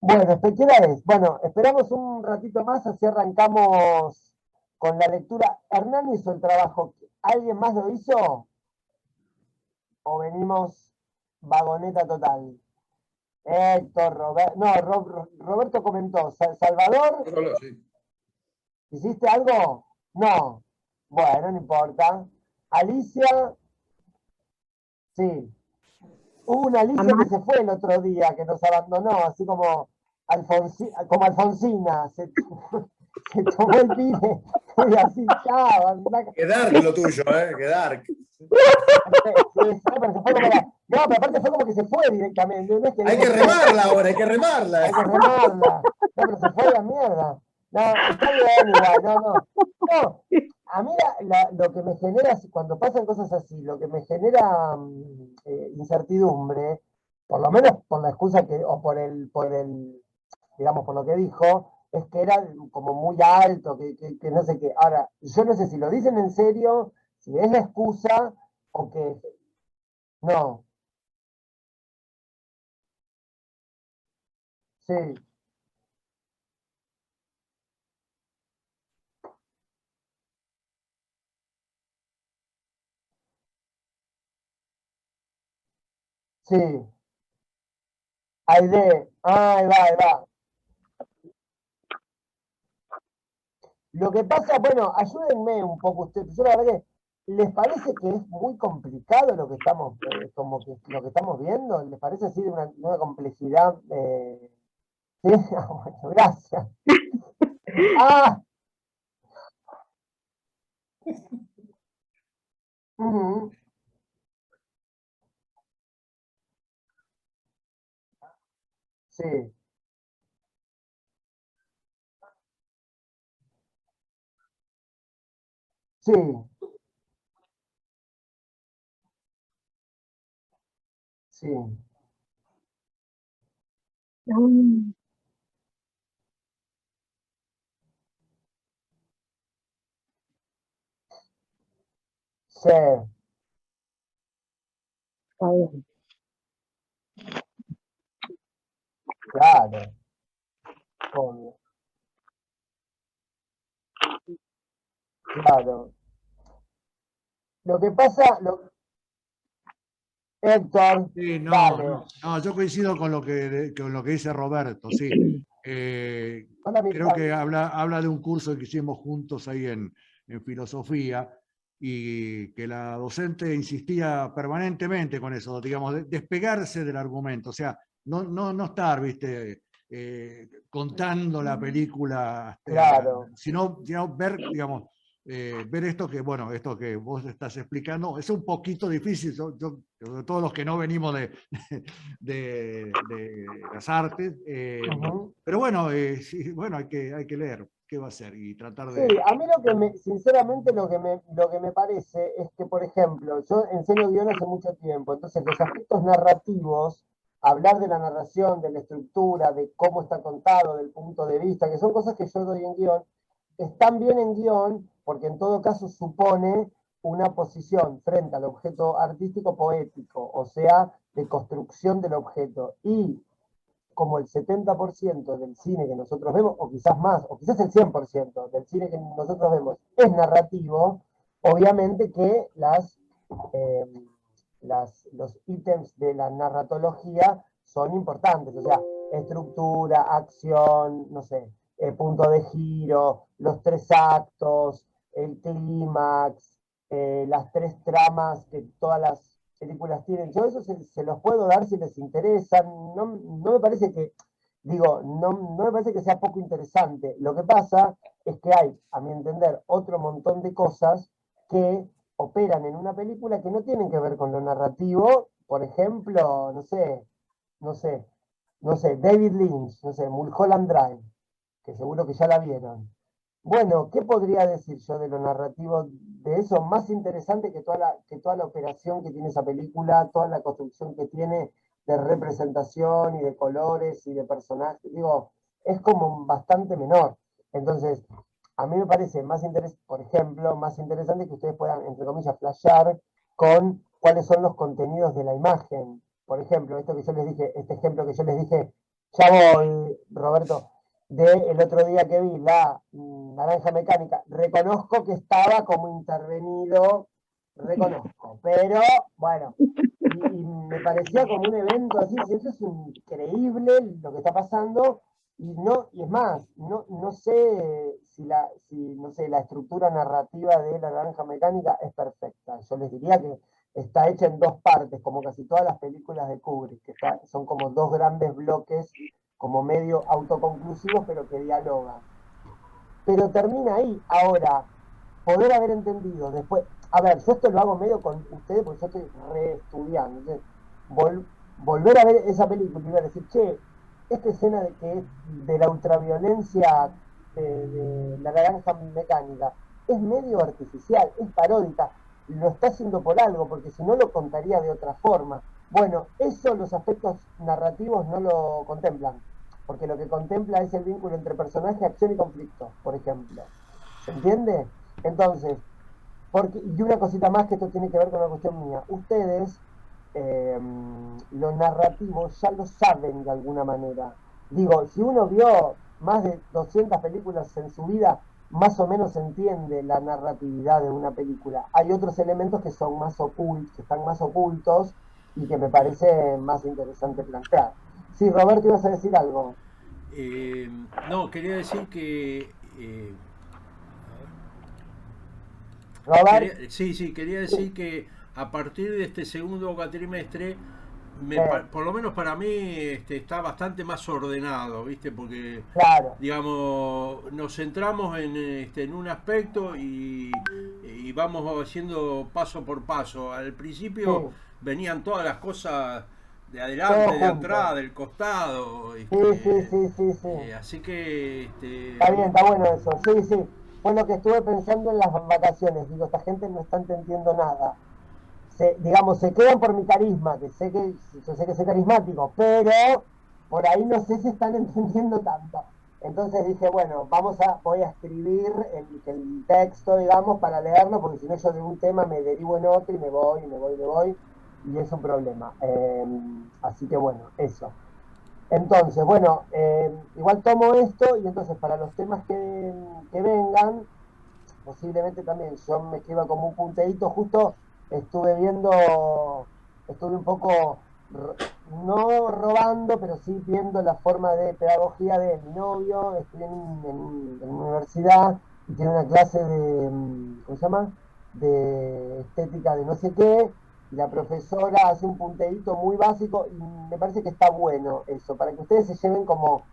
Bueno, ¿qué hora es? Bueno, esperamos un ratito más, así arrancamos con la lectura. ¿Hernán hizo el trabajo? ¿Alguien más lo hizo? ¿O venimos vagoneta total? Héctor, no, Roberto comentó. ¿Salvador? Solo, sí. ¿Hiciste algo? No. Bueno, no importa. Alicia, sí. Hubo una Alicia que Amar, se fue el otro día, que nos abandonó, así como, como Alfonsina, se tomó el pibe y así, chao, Qué dark lo tuyo, ¿eh? Qué dark. sí, pero se fue como no, pero aparte fue como que se fue directamente, no es que Hay dijo, que che, remarla ahora, hay que remarla. hay que remarla. No, pero se fue a la mierda. No, está bien igual, no, no. No, a mí lo que me genera, cuando pasan cosas así, lo que me genera incertidumbre, por lo menos por la excusa que, o por el, digamos, por lo que dijo, es que era como muy alto, que no sé qué. Ahora, yo no sé si lo dicen en serio, si es la excusa, o que no, sí, sí, Aide, ahí va, ahí va. Lo que pasa, bueno, ayúdenme un poco ustedes. Yo la verdad que, ¿les parece que es muy complicado lo que estamos, como que lo que estamos viendo? ¿Les parece así de una complejidad? Sí, ah, bueno, gracias. Ah, ujú, sí, sí, sí, mm, sí, está bien. claro, obvio, claro. Lo que pasa, Héctor, Sí, no, dale. no, no, yo coincido con lo que dice Roberto, sí. Hola, Creo Mirta. que habla de un curso que hicimos juntos ahí en filosofía y que la docente insistía permanentemente con eso, digamos, despegarse del argumento, o sea, no estar, viste, contando la película, Claro. sino ver, digamos, ver esto que, bueno, esto que vos estás explicando, es un poquito difícil, todos los que no venimos de las artes, Ujú. pero bueno, sí, bueno, hay que leer, ¿qué va a ser? Y tratar Sí, de... a mí sinceramente lo que me parece es que, por ejemplo, yo enseño guión hace mucho tiempo, entonces los aspectos narrativos, hablar de la narración, de la estructura, de cómo está contado, del punto de vista, que son cosas que yo doy en guión, están bien en guión porque en todo caso supone una posición frente al objeto artístico poético, o sea, de construcción del objeto. Y como el 70% del cine que nosotros vemos, o quizás más, o quizás el 100% del cine que nosotros vemos es narrativo, obviamente que eh, los ítems de la narratología son importantes, o sea, estructura, acción, no sé, punto de giro, los tres actos, el clímax, las tres tramas que todas las películas tienen. Yo eso se los puedo dar si les interesa. No me parece que, digo, no me parece que sea poco interesante. Lo que pasa es que hay, a mi entender, otro montón de cosas que operan en una película que no tienen que ver con lo narrativo. Por ejemplo, no sé, no sé, David Lynch, no sé, Mulholland Drive, que seguro que ya la vieron. Bueno, ¿qué podría decir yo de lo narrativo de eso? Más interesante que toda la operación que tiene esa película, toda la construcción que tiene de representación y de colores y de personajes. Digo, es como bastante menor. Entonces, a mí me parece más interesante, por ejemplo, más interesante que ustedes puedan, entre comillas, flashear con cuáles son los contenidos de la imagen. Por ejemplo, esto que yo les dije, este ejemplo que yo les dije Ya voy, Roberto. El otro día que vi la Naranja Mecánica, reconozco que estaba como intervenido, reconozco, pero bueno, y me parecía como un evento así, si eso es increíble lo que está pasando, y es más, no sé si no sé, la estructura narrativa de la Naranja Mecánica es perfecta. Yo les diría que está hecha en dos partes, como casi todas las películas de Kubrick, son como dos grandes bloques, como medio autoconclusivos, pero que dialogan. Pero termina ahí. Ahora, poder haber entendido después, a ver, yo esto lo hago medio con ustedes porque yo estoy reestudiando. Entonces, volver a ver esa película y ver, decir, che, esta escena de la ultraviolencia de la naranja mecánica es medio artificial, es paródica, lo está haciendo por algo, porque si no lo contaría de otra forma. Bueno, eso los aspectos narrativos no lo contemplan, porque lo que contempla es el vínculo entre personaje, acción y conflicto, por ejemplo. ¿Se entiende? Entonces, y una cosita más que esto tiene que ver con una cuestión mía. Ustedes, lo narrativo, ya lo saben de alguna manera. Digo, si uno vio más de 200 películas en su vida, más o menos entiende la narratividad de una película. Hay otros elementos que son más ocultos, que están más ocultos y que me parece más interesante plantear. Sí, Roberto, ibas a decir algo. No, quería decir que Robert, sí, sí, quería sí, decir que a partir de este segundo cuatrimestre, sí, por lo menos para mí, está bastante más ordenado, ¿viste? Porque, claro, digamos, nos centramos en un aspecto y vamos haciendo paso por paso. Al sí, principio venían todas las cosas de todo adelante, de junto. atrás, del costado, Sí, sí, sí, sí, sí. así que, Está bien, está bueno eso. Sí, sí. Fue lo que estuve pensando en las vacaciones. Digo, esta gente no está entendiendo nada. Digamos, se quedan por mi carisma, yo sé que soy carismático, pero por ahí no sé si están entendiendo tanto. Entonces dije, bueno, voy a escribir el texto, digamos, para leerlo, porque si no yo de un tema me derivo en otro y me voy, y me voy, y me voy, y es un problema. Así que bueno, eso. Entonces, bueno, igual tomo esto y entonces para los temas que vengan, posiblemente también yo me escriba como un punteíto. Justo estuve viendo, estuve un poco, no robando, pero sí viendo la forma de pedagogía de mi novio. Estoy en una universidad y tiene una clase de, ¿cómo se llama? De estética de no sé qué, y la profesora hace un punteíto muy básico y me parece que está bueno eso, para que ustedes se lleven como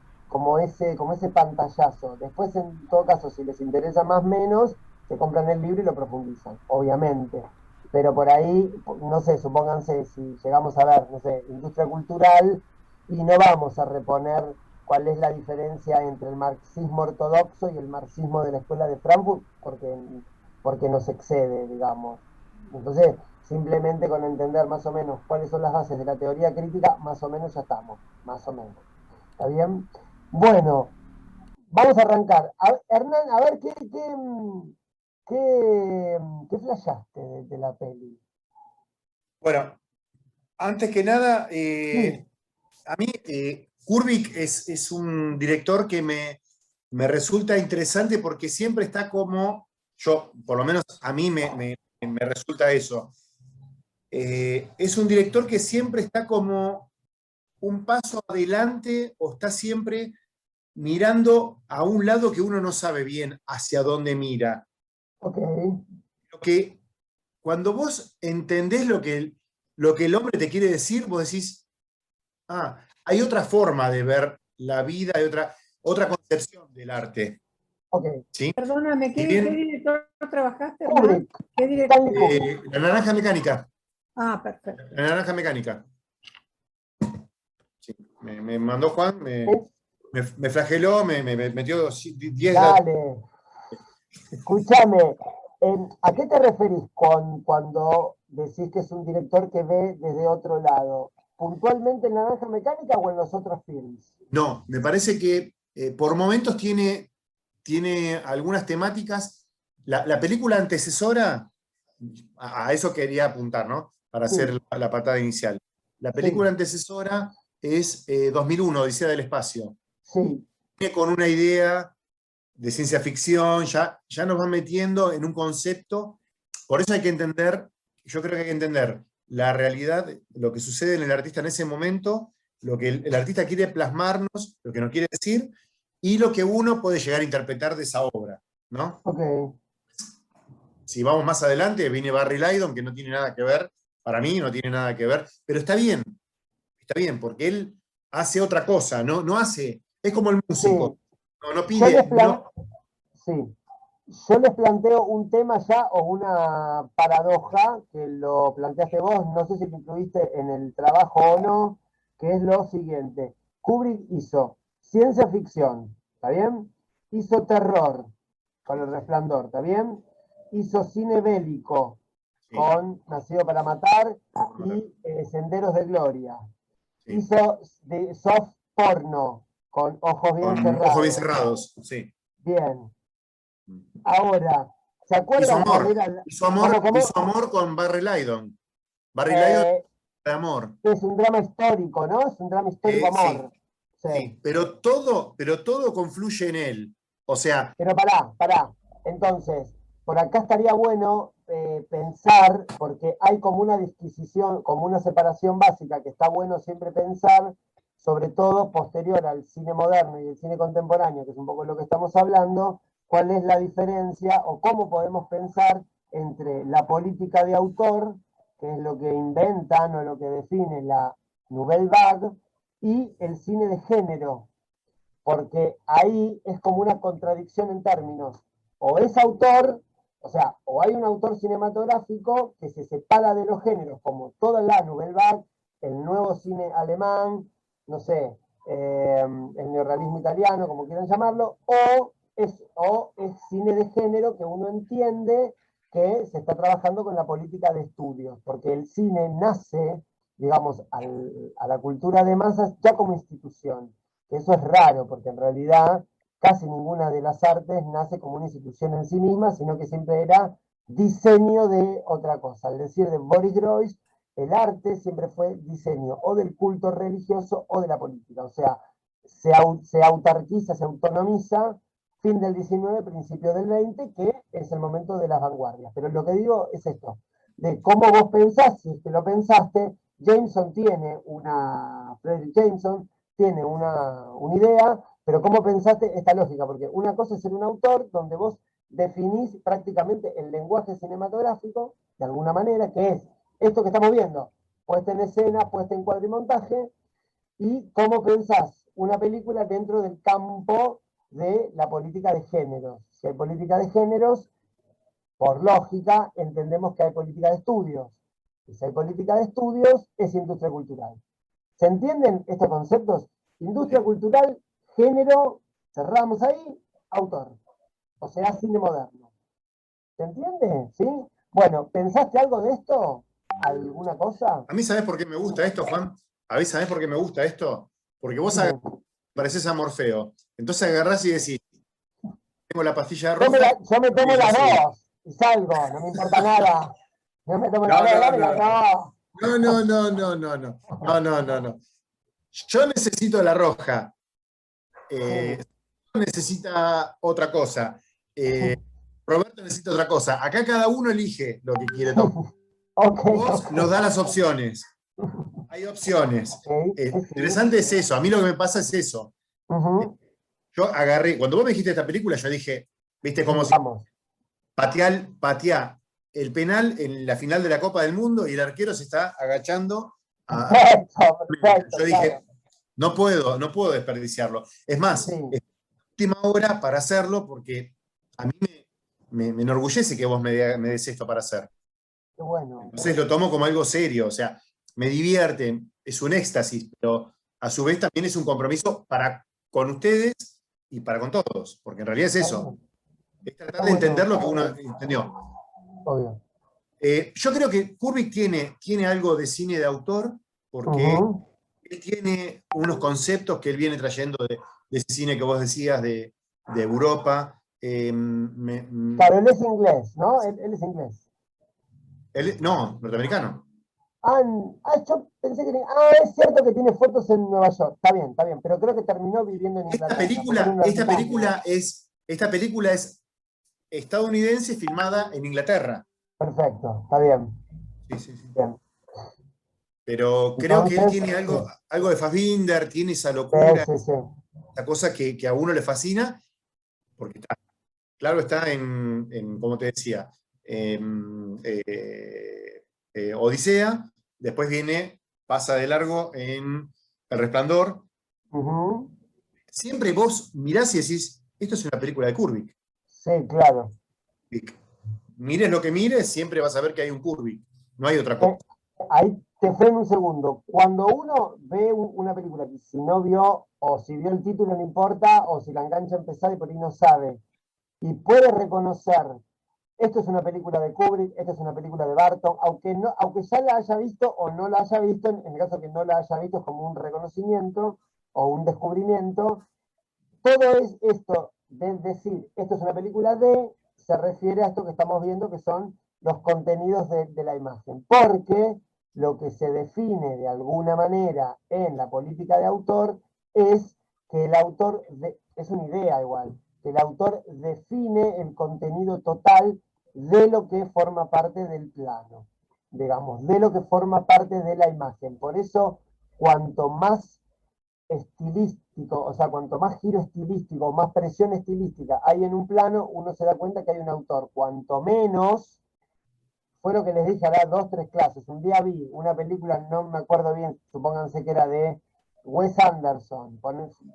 ese pantallazo. Después, en todo caso, si les interesa más o menos, se compran el libro y lo profundizan, obviamente. Pero por ahí, no sé, supónganse, si llegamos a ver, no sé, industria cultural, y no vamos a reponer cuál es la diferencia entre el marxismo ortodoxo y el marxismo de la escuela de Frankfurt, porque nos excede, digamos. Entonces, simplemente con entender más o menos cuáles son las bases de la teoría crítica, más o menos ya estamos, más o menos. ¿Está bien? Bueno, vamos a arrancar. Hernán, a ver, ¿qué flashaste de la peli? Bueno, antes que nada, Sí, a mí Kubrick es un director que me resulta interesante porque siempre está como, yo, por lo menos a mí me resulta eso. Es un director que siempre está como un paso adelante o está siempre mirando a un lado que uno no sabe bien hacia dónde mira. ok, Lo que cuando vos entendés lo que el hombre te quiere decir, vos decís, ah, hay otra forma de ver la vida, hay otra concepción del arte. ok. ¿Sí? Perdóname, Si ¿qué bien director trabajaste, Hernán? Kubrick, ¿Qué director? Stanley Kubrick. La naranja mecánica, Ah, perfecto. la naranja mecánica. Sí, me mandó Juan, ¿Eh? me flageló, me metió 10 datos. Dale, escúchame. ¿A qué te referís cuando decís que es un director que ve desde otro lado? ¿Puntualmente en La Naranja Mecánica o en los otros films? No, me parece que por momentos tiene algunas temáticas. La película antecesora, a eso quería apuntar, ¿no? Para Sí, hacer la patada inicial. La película sí, antecesora es 2001, Odisea del Espacio. Sí, Viene con una idea de ciencia ficción, ya nos va metiendo en un concepto. Por eso hay que entender, yo creo que hay que entender la realidad, lo que sucede en el artista en ese momento, lo que el artista quiere plasmarnos, lo que nos quiere decir, y lo que uno puede llegar a interpretar de esa obra, ¿no? ok. Si vamos más adelante, viene Barry Lyndon, que no tiene nada que ver, para mí no tiene nada que ver, pero está bien, porque él hace otra cosa, no hace, es como el músico, Sí. no Yo pide, les, sí. Yo les planteo un tema ya o una paradoja que lo planteaste vos, no sé si lo incluiste en el trabajo o no, que es lo siguiente. Kubrick hizo ciencia ficción, ¿está bien? Hizo terror con El Resplandor, ¿está bien? Hizo cine bélico sí, con Nacido para Matar y Senderos de Gloria. sí, Hizo de soft porno con Ojos Bien con ojos bien Cerrados. cerrados, sí. Bien. Ahora, ¿se acuerdan cuál era? Hizo ¿Cómo? amor con Barry Lyndon. Barry Lyndon Eh, de amor. es un drama histórico, ¿no? Es un drama histórico Sí, amor. Sí. sí, pero todo confluye en él. O sea, Pero pará. Entonces, por acá estaría bueno pensar, porque hay como una disquisición, como una separación básica que está bueno siempre pensar, sobre todo posterior al cine moderno y el cine contemporáneo, que es un poco lo que estamos hablando, cuál es la diferencia o cómo podemos pensar entre la política de autor, que es lo que inventan o lo que define la Nouvelle Vague, y el cine de género, porque ahí es como una contradicción en términos. O es autor, o sea, o hay un autor cinematográfico que se separa de los géneros, como toda la Nouvelle Vague, el nuevo cine alemán, no sé, el neorrealismo italiano, como quieran llamarlo, o es cine de género que uno entiende que se está trabajando con la política de estudios, porque el cine nace, digamos, a la cultura de masas ya como institución. Eso es raro, porque en realidad casi ninguna de las artes nace como una institución en sí misma, sino que siempre era diseño de otra cosa. Al decir de Boris Groys, el arte siempre fue diseño o del culto religioso o de la política. O sea, se autarquiza, se autonomiza, fin del 19, principio del 20, que es el momento de las vanguardias. Pero lo que digo es esto, de cómo vos pensás, si es que lo pensaste, Jameson tiene Frederick Jameson tiene una idea, pero ¿cómo pensaste esta lógica? Porque una cosa es ser un autor donde vos definís prácticamente el lenguaje cinematográfico, de alguna manera, que es esto que estamos viendo, puesta en escena, puesta en cuadro y montaje, y cómo pensás una película dentro del campo de la política de géneros. Si hay política de géneros, por lógica, entendemos que hay política de estudios. Y si hay política de estudios, es industria cultural. ¿Se entienden estos conceptos? Industria cultural, género, cerramos ahí, autor. O sea, cine moderno. ¿Se entiende? ¿Sí? Bueno, ¿pensaste algo de esto? ¿Alguna cosa? a mí, ¿sabés por qué me gusta esto, Juan? A mí, ¿sabés por qué me gusta esto? Porque vos Dime. pareces a Morfeo. Entonces agarrás y decís, tengo la pastilla Yo roja me y tomo es las azul. dos y salgo, no me importa nada. Yo me tomo las No, dos, no, dame no. las dos. No, no, no, no, no, no. No, no, no, no. Yo necesito la roja. Sí. Necesita otra cosa. Roberto necesita otra cosa. Acá cada uno elige lo que quiere tomar. Ok, Vos nos da las opciones. Hay opciones. ok, sí, sí. Interesante es eso. A mí lo que me pasa es eso. Ujú. Yo agarré, cuando vos me dijiste esta película, yo dije, viste, como si Vamos. patea el penal en la final de la Copa del Mundo y el arquero se está agachando a. Perfecto, perfecto, Yo claro. dije, no puedo desperdiciarlo. Es más, Sí, es última hora para hacerlo porque a mí me enorgullece que vos me des esto para hacer. qué bueno. Entonces lo tomo como algo serio, o sea, me divierte, es un éxtasis, pero a su vez también es un compromiso para con ustedes y para con todos, porque en realidad es Está eso, bien. es tratar Está de entender bueno, lo que uno entendió. obvio. Yo creo que Kubrick tiene algo de cine de autor, porque Ujú. él tiene unos conceptos que él viene trayendo de ese cine que vos decías de Europa. Claro, él es inglés, ¿no? Él es inglés. No, norteamericano. Yo pensé que... es cierto que tiene fotos en Nueva York. Está bien, pero creo que terminó viviendo en Inglaterra. Esta película es estadounidense filmada en Inglaterra. Perfecto, está bien. Sí. Bien. Pero creo que él Entonces, tiene algo de Fassbinder, tiene esa locura, sí. esa cosa que a uno le fascina, porque claro, está en como te decía, Odisea, después pasa de largo en El Resplandor. Ujú. Siempre vos mirás y decís, esto es una película de Kubrick. Sí, claro. Mires lo que mires, siempre vas a ver que hay un Kubrick, no hay otra cosa. Ahí te freno un segundo. Cuando uno ve una película que si no vio, o si vio el título no importa, o si la engancha a empezar y por ahí no sabe, y puede reconocer, esto es una película de Kubrick, esto es una película de Barton, aunque ya la haya visto o no la haya visto, en el caso que no la haya visto es como un reconocimiento o un descubrimiento. Todo esto de decir, esto es una película se refiere a esto que estamos viendo, que son los contenidos de la imagen. Porque lo que se define de alguna manera en la política de autor es que el autor, es una idea igual, que el autor define el contenido total de lo que forma parte del plano, digamos, de lo que forma parte de la imagen. Por eso, cuanto más estilístico, o sea, cuanto más giro estilístico, más presión estilística hay en un plano, uno se da cuenta que hay un autor. Cuanto menos, fue lo que les dije, hará 2, 3 clases. Un día vi una película, no me acuerdo bien, supónganse que era de Wes Anderson,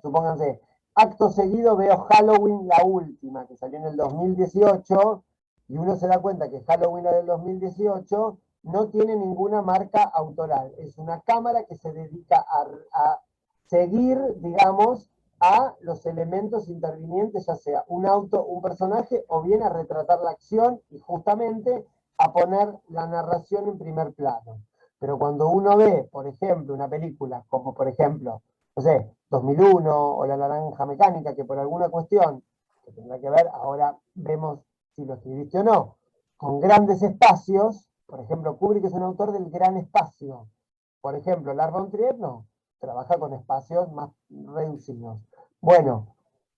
supónganse, acto seguido veo Halloween, la última, que salió en el 2018, y uno se da cuenta que Halloween del 2018 no tiene ninguna marca autoral. Es una cámara que se dedica a seguir, digamos, a los elementos intervinientes, ya sea un auto, un personaje, o bien a retratar la acción y justamente a poner la narración en primer plano. Pero cuando uno ve, por ejemplo, una película como, por ejemplo, no sé, 2001 o La Naranja Mecánica, que por alguna cuestión que tendrá que ver, ahora vemos si lo escribiste o no, con grandes espacios, por ejemplo, Kubrick es un autor del gran espacio. Por ejemplo, Lars von Trier no, trabaja con espacios más reducidos. Bueno,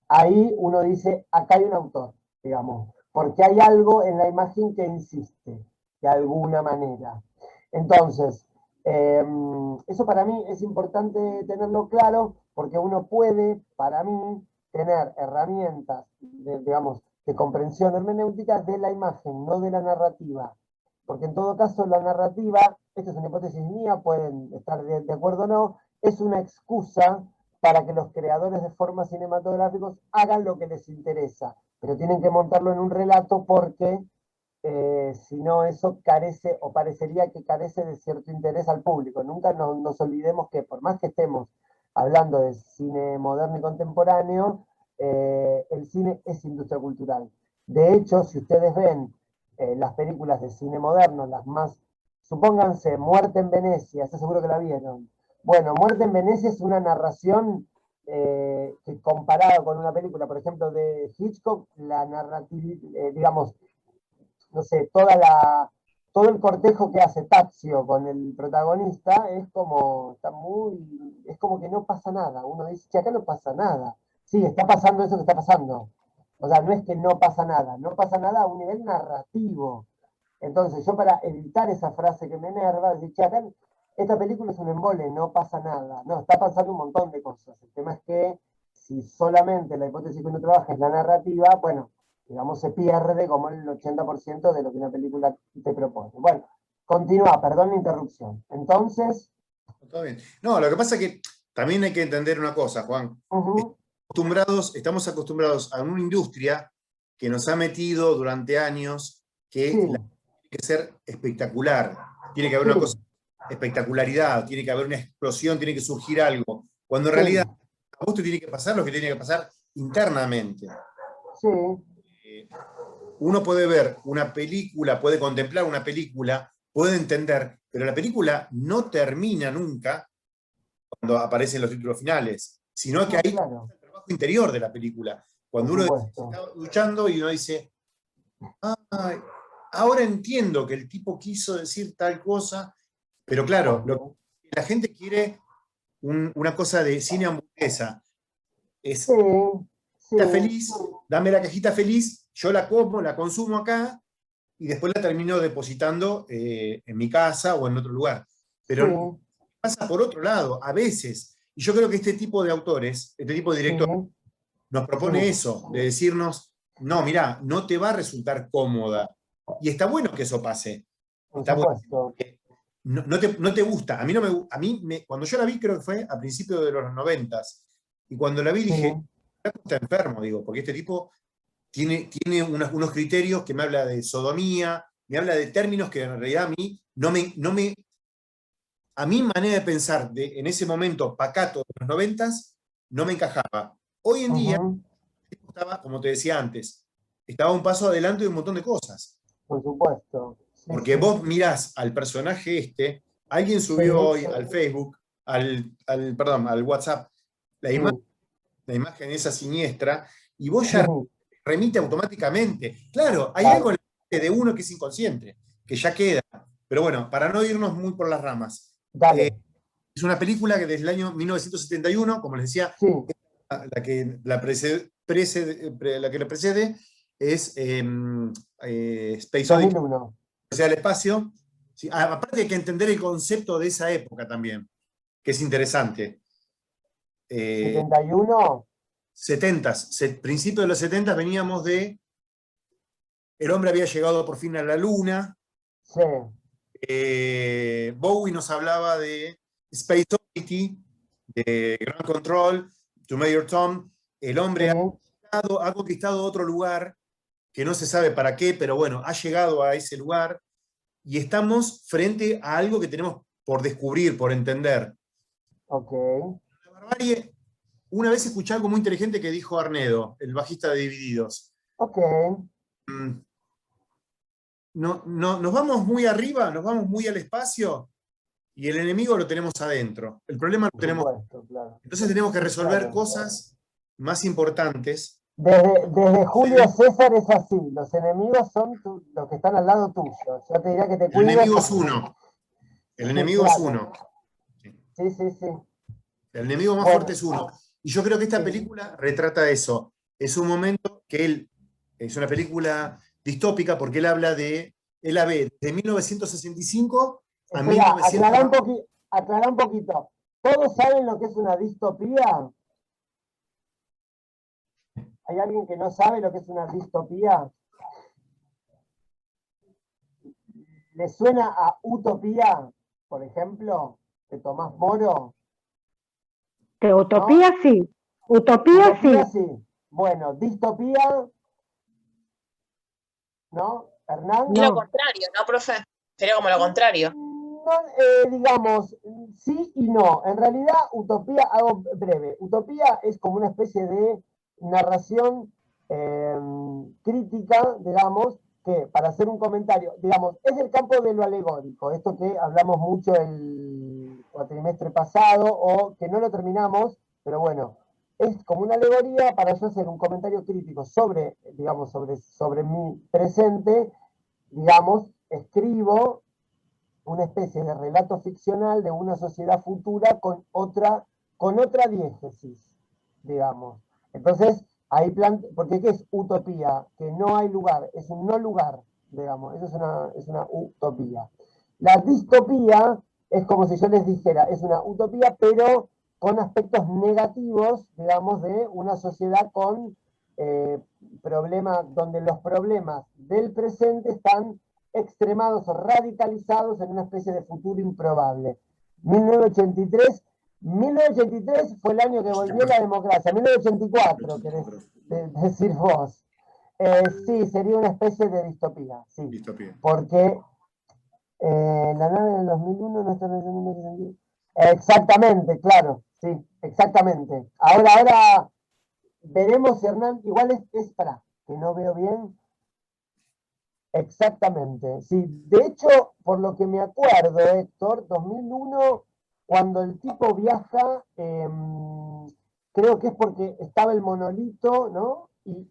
ahí uno dice, acá hay un autor, digamos, porque hay algo en la imagen que insiste, de alguna manera. Entonces, eso para mí es importante tenerlo claro, porque uno puede, para mí, tener herramientas, digamos, de comprensión hermenéutica de la imagen, no de la narrativa. Porque en todo caso la narrativa, esta es una hipótesis mía, pueden estar de acuerdo o no, es una excusa para que los creadores de formas cinematográficos hagan lo que les interesa, pero tienen que montarlo en un relato porque si no eso carece o parecería que carece de cierto interés al público. Nunca nos olvidemos que por más que estemos hablando de cine moderno y contemporáneo, el cine es industria cultural. De hecho, si ustedes ven las películas de cine moderno, las más, supónganse, Muerte en Venecia, estoy seguro que la vieron. Bueno, Muerte en Venecia es una narración que comparado con una película, por ejemplo, de Hitchcock, la narrativa, digamos, no sé, todo el cortejo que hace Tazio con el protagonista es como que no pasa nada. Uno dice, che, acá no pasa nada. Sí, está pasando eso que está pasando. O sea, no es que no pasa nada, no pasa nada a un nivel narrativo. Entonces, yo para evitar esa frase que me enerva, decir, che, acá esta película es un embole, no pasa nada. No, está pasando un montón de cosas. El tema es que si solamente la hipótesis que uno trabaja es la narrativa, bueno, digamos, se pierde como el 80% de lo que una película te propone. Bueno, continúa, perdón la interrupción. Entonces... Todo bien. No, lo que pasa es que también hay que entender una cosa, Juan. Estamos acostumbrados a una industria que nos ha metido durante años que sí, tiene que ser espectacular. Tiene que haber una cosa, espectacularidad, tiene que haber una explosión, tiene que surgir algo. Cuando en realidad a vos te tiene que pasar lo que tiene que pasar internamente. Sí. Uno puede ver una película, puede contemplar una película, puede entender, pero la película no termina nunca cuando aparecen los títulos finales, sino que hay el trabajo interior de la película. Cuando uno está luchando y uno dice, ahora entiendo que el tipo quiso decir tal cosa, Pero claro, la gente quiere una cosa de cine hamburguesa. Es Sí, sí, cajita feliz, dame la cajita feliz, yo la como, la consumo acá y después la termino depositando en mi casa o en otro lugar. Pero sí, pasa por otro lado, a veces. Y yo creo que este tipo de autores, este tipo de sí, directores, nos propone eso, de decirnos, no, mirá, no te va a resultar cómoda. Y está bueno que eso pase. por Está bueno. supuesto. No te gusta. A mí, cuando yo la vi, creo que fue a principios de los 90. Y cuando la vi Sí, dije, está enfermo, digo, porque este tipo tiene unos criterios que me habla de sodomía, me habla de términos que en realidad a mí a mi manera de pensar en ese momento pacato de los 90 no me encajaba. Hoy en día ujú, estaba, como te decía antes, estaba un paso adelante de un montón de cosas. por supuesto. Sí, Porque sí, vos mirás al personaje alguien sí, subió hoy al Facebook, perdón, al WhatsApp, la, sí, ima- la imagen esa siniestra, y vos sí, ya remite automáticamente. Claro, hay algo claro. en la mente de uno que es inconsciente, que ya queda. Pero bueno, para no irnos muy por las ramas, Dale, es una película que desde el año 1971, como les decía, sí, la que le precede es Space Odyssey, 2001. o sea, el espacio. Sí, aparte hay que entender el concepto de esa época también, que es interesante. 71, 70s, principios de los 70 veníamos de el hombre había llegado por fin a la luna, sí, Bowie nos hablaba de Space Oddity, de Ground Control, To Major Tom, el sí, hombre ha conquistado otro lugar que no se sabe para qué, pero bueno, ha llegado a ese lugar y estamos frente a algo que tenemos por descubrir, por entender. ok, La barbarie, una vez escuché algo muy inteligente que dijo Arnedo, el bajista de Divididos. ok, Mm, nos vamos muy arriba, nos vamos muy al espacio y el enemigo lo tenemos adentro. El problema lo por tenemos. supuesto, claro. Entonces tenemos que Sí, resolver claro. cosas más importantes. Desde Julio César es así, los enemigos son los que están al lado tuyo. Yo te diría que te El cuides enemigo es porque... uno. El Sí, enemigo es claro. uno. Sí, sí, sí. El enemigo más fuerte Bueno, es uno. Y yo creo que esta sí, película retrata eso. Es un momento que es una película distópica porque él la ve desde 1965 a espera, 1900. aclará un poquito. ¿Todos saben lo que es una distopía? ¿Hay alguien que no sabe lo que es una distopía? ¿Le suena a Utopía, por ejemplo, de Tomás Moro? De ¿No? utopía sí. Utopía sí. Utopía sí. Bueno, distopía, ¿no? Hernán. Es lo No. contrario, ¿no, profe? Sería como lo contrario. No, digamos, sí y no. En realidad, utopía, hago breve. Utopía es como una especie de narración crítica, digamos, que para hacer un comentario, digamos, es del campo de lo alegórico, esto que hablamos mucho el cuatrimestre pasado o que no lo terminamos, pero bueno, es como una alegoría para yo hacer un comentario crítico sobre, digamos, sobre mi presente, digamos, escribo una especie de relato ficcional de una sociedad futura con otra diégesis, digamos. Entonces, ahí porque ¿qué es utopía? Que no hay lugar, es un no lugar, digamos, eso es una utopía. La distopía es como si yo les dijera, es una utopía, pero con aspectos negativos, digamos, de una sociedad con problemas, donde los problemas del presente están extremados o radicalizados en una especie de futuro improbable. 1983 fue el año que volvió la democracia. 1984, querés decir vos. Sí, sería una especie de distopía, sí. Distopía. Porque la nave del 2001 no está en exactamente, claro, sí, exactamente. Ahora veremos si Hernán, igual es para, que no veo bien. Exactamente, sí. De hecho, por lo que me acuerdo, Héctor, 2001, cuando el tipo viaja, creo que es porque estaba el monolito, ¿no? Y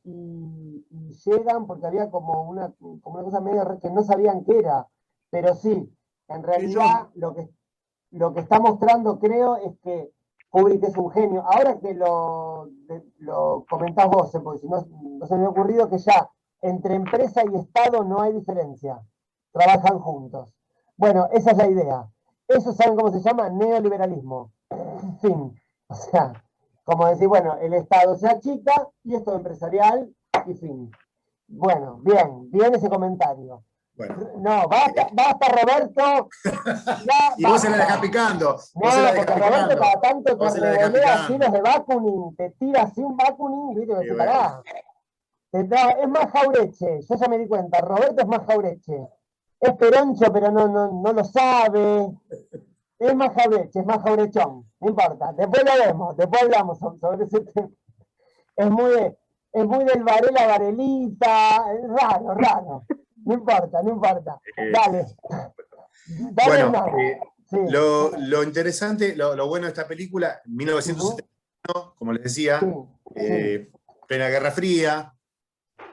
llegan porque había como una cosa medio que no sabían qué era. Pero sí, En realidad, lo que está mostrando, creo, es que Kubrick es un genio. Ahora que lo comentás vos, porque si no, no se me ha ocurrido que ya entre empresa y Estado no hay diferencia. Trabajan juntos. Bueno, esa es la idea. Eso, ¿saben cómo se llama? Neoliberalismo. Fin. O sea, como decir, bueno, el Estado se achica y esto es empresarial y fin. Bueno, bien ese comentario. Bueno. No, basta, Roberto. Ya, Y vos se la basta. dejás picando. No, Vos se la porque dejás Roberto picando. cada tanto Vos te se la dejás revolea picando. tiros de vacuning, te tira así un vacuning, viste, Y te bueno. pará. Es más Jaureche, yo ya me di cuenta, Roberto es más Jaureche. Es peroncho, pero no lo sabe. Es más Jaureche, es más Jaurechón. No importa, después lo vemos, después hablamos sobre ese tema. Es muy del Varela Varelita, es raro. No importa. Dale. Dale, Bueno, no. Sí. lo interesante, lo bueno de esta película, 1971, como les decía, Sí. plena Guerra Fría,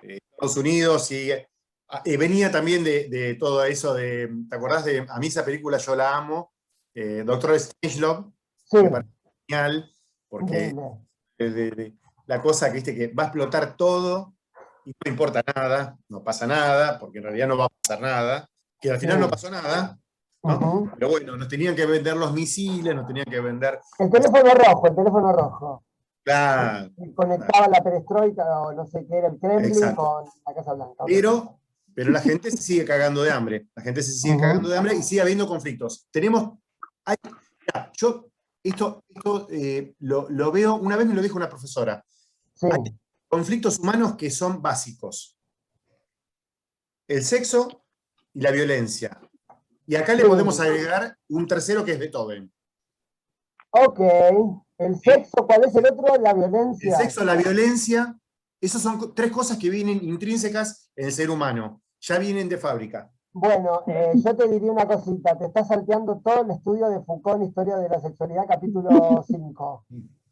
Estados Unidos, y venía también de todo eso de, ¿te acordás de, a mí esa película yo la amo, Doctor Strangelove, Sí. me parece genial, porque Increíble. la cosa que, viste, que va a explotar todo, y no importa nada, no pasa nada, porque en realidad no va a pasar nada, que al final no pasó nada, ¿no? Ujú. Pero bueno, nos tenían que vender los misiles, nos tenían que vender... El teléfono rojo. Claro, Y conectaba la perestroika o no sé qué era el Kremlin exacto. con la Casa Blanca. Pero la gente se sigue cagando de hambre. La gente se sigue cagando de hambre y sigue habiendo conflictos. Mirá, yo esto lo veo, una vez me lo dijo una profesora. Sí. Hay conflictos humanos que son básicos. El sexo y la violencia. Y acá le podemos agregar un tercero que es Beethoven. Ok. El sexo, ¿cuál es el otro? La El violencia. sexo, la violencia, esas son tres cosas que vienen intrínsecas en el ser humano. Ya vienen de fábrica. Bueno, yo te diría una cosita. Te estás salteando todo el estudio de Foucault en Historia de la Sexualidad, capítulo 5.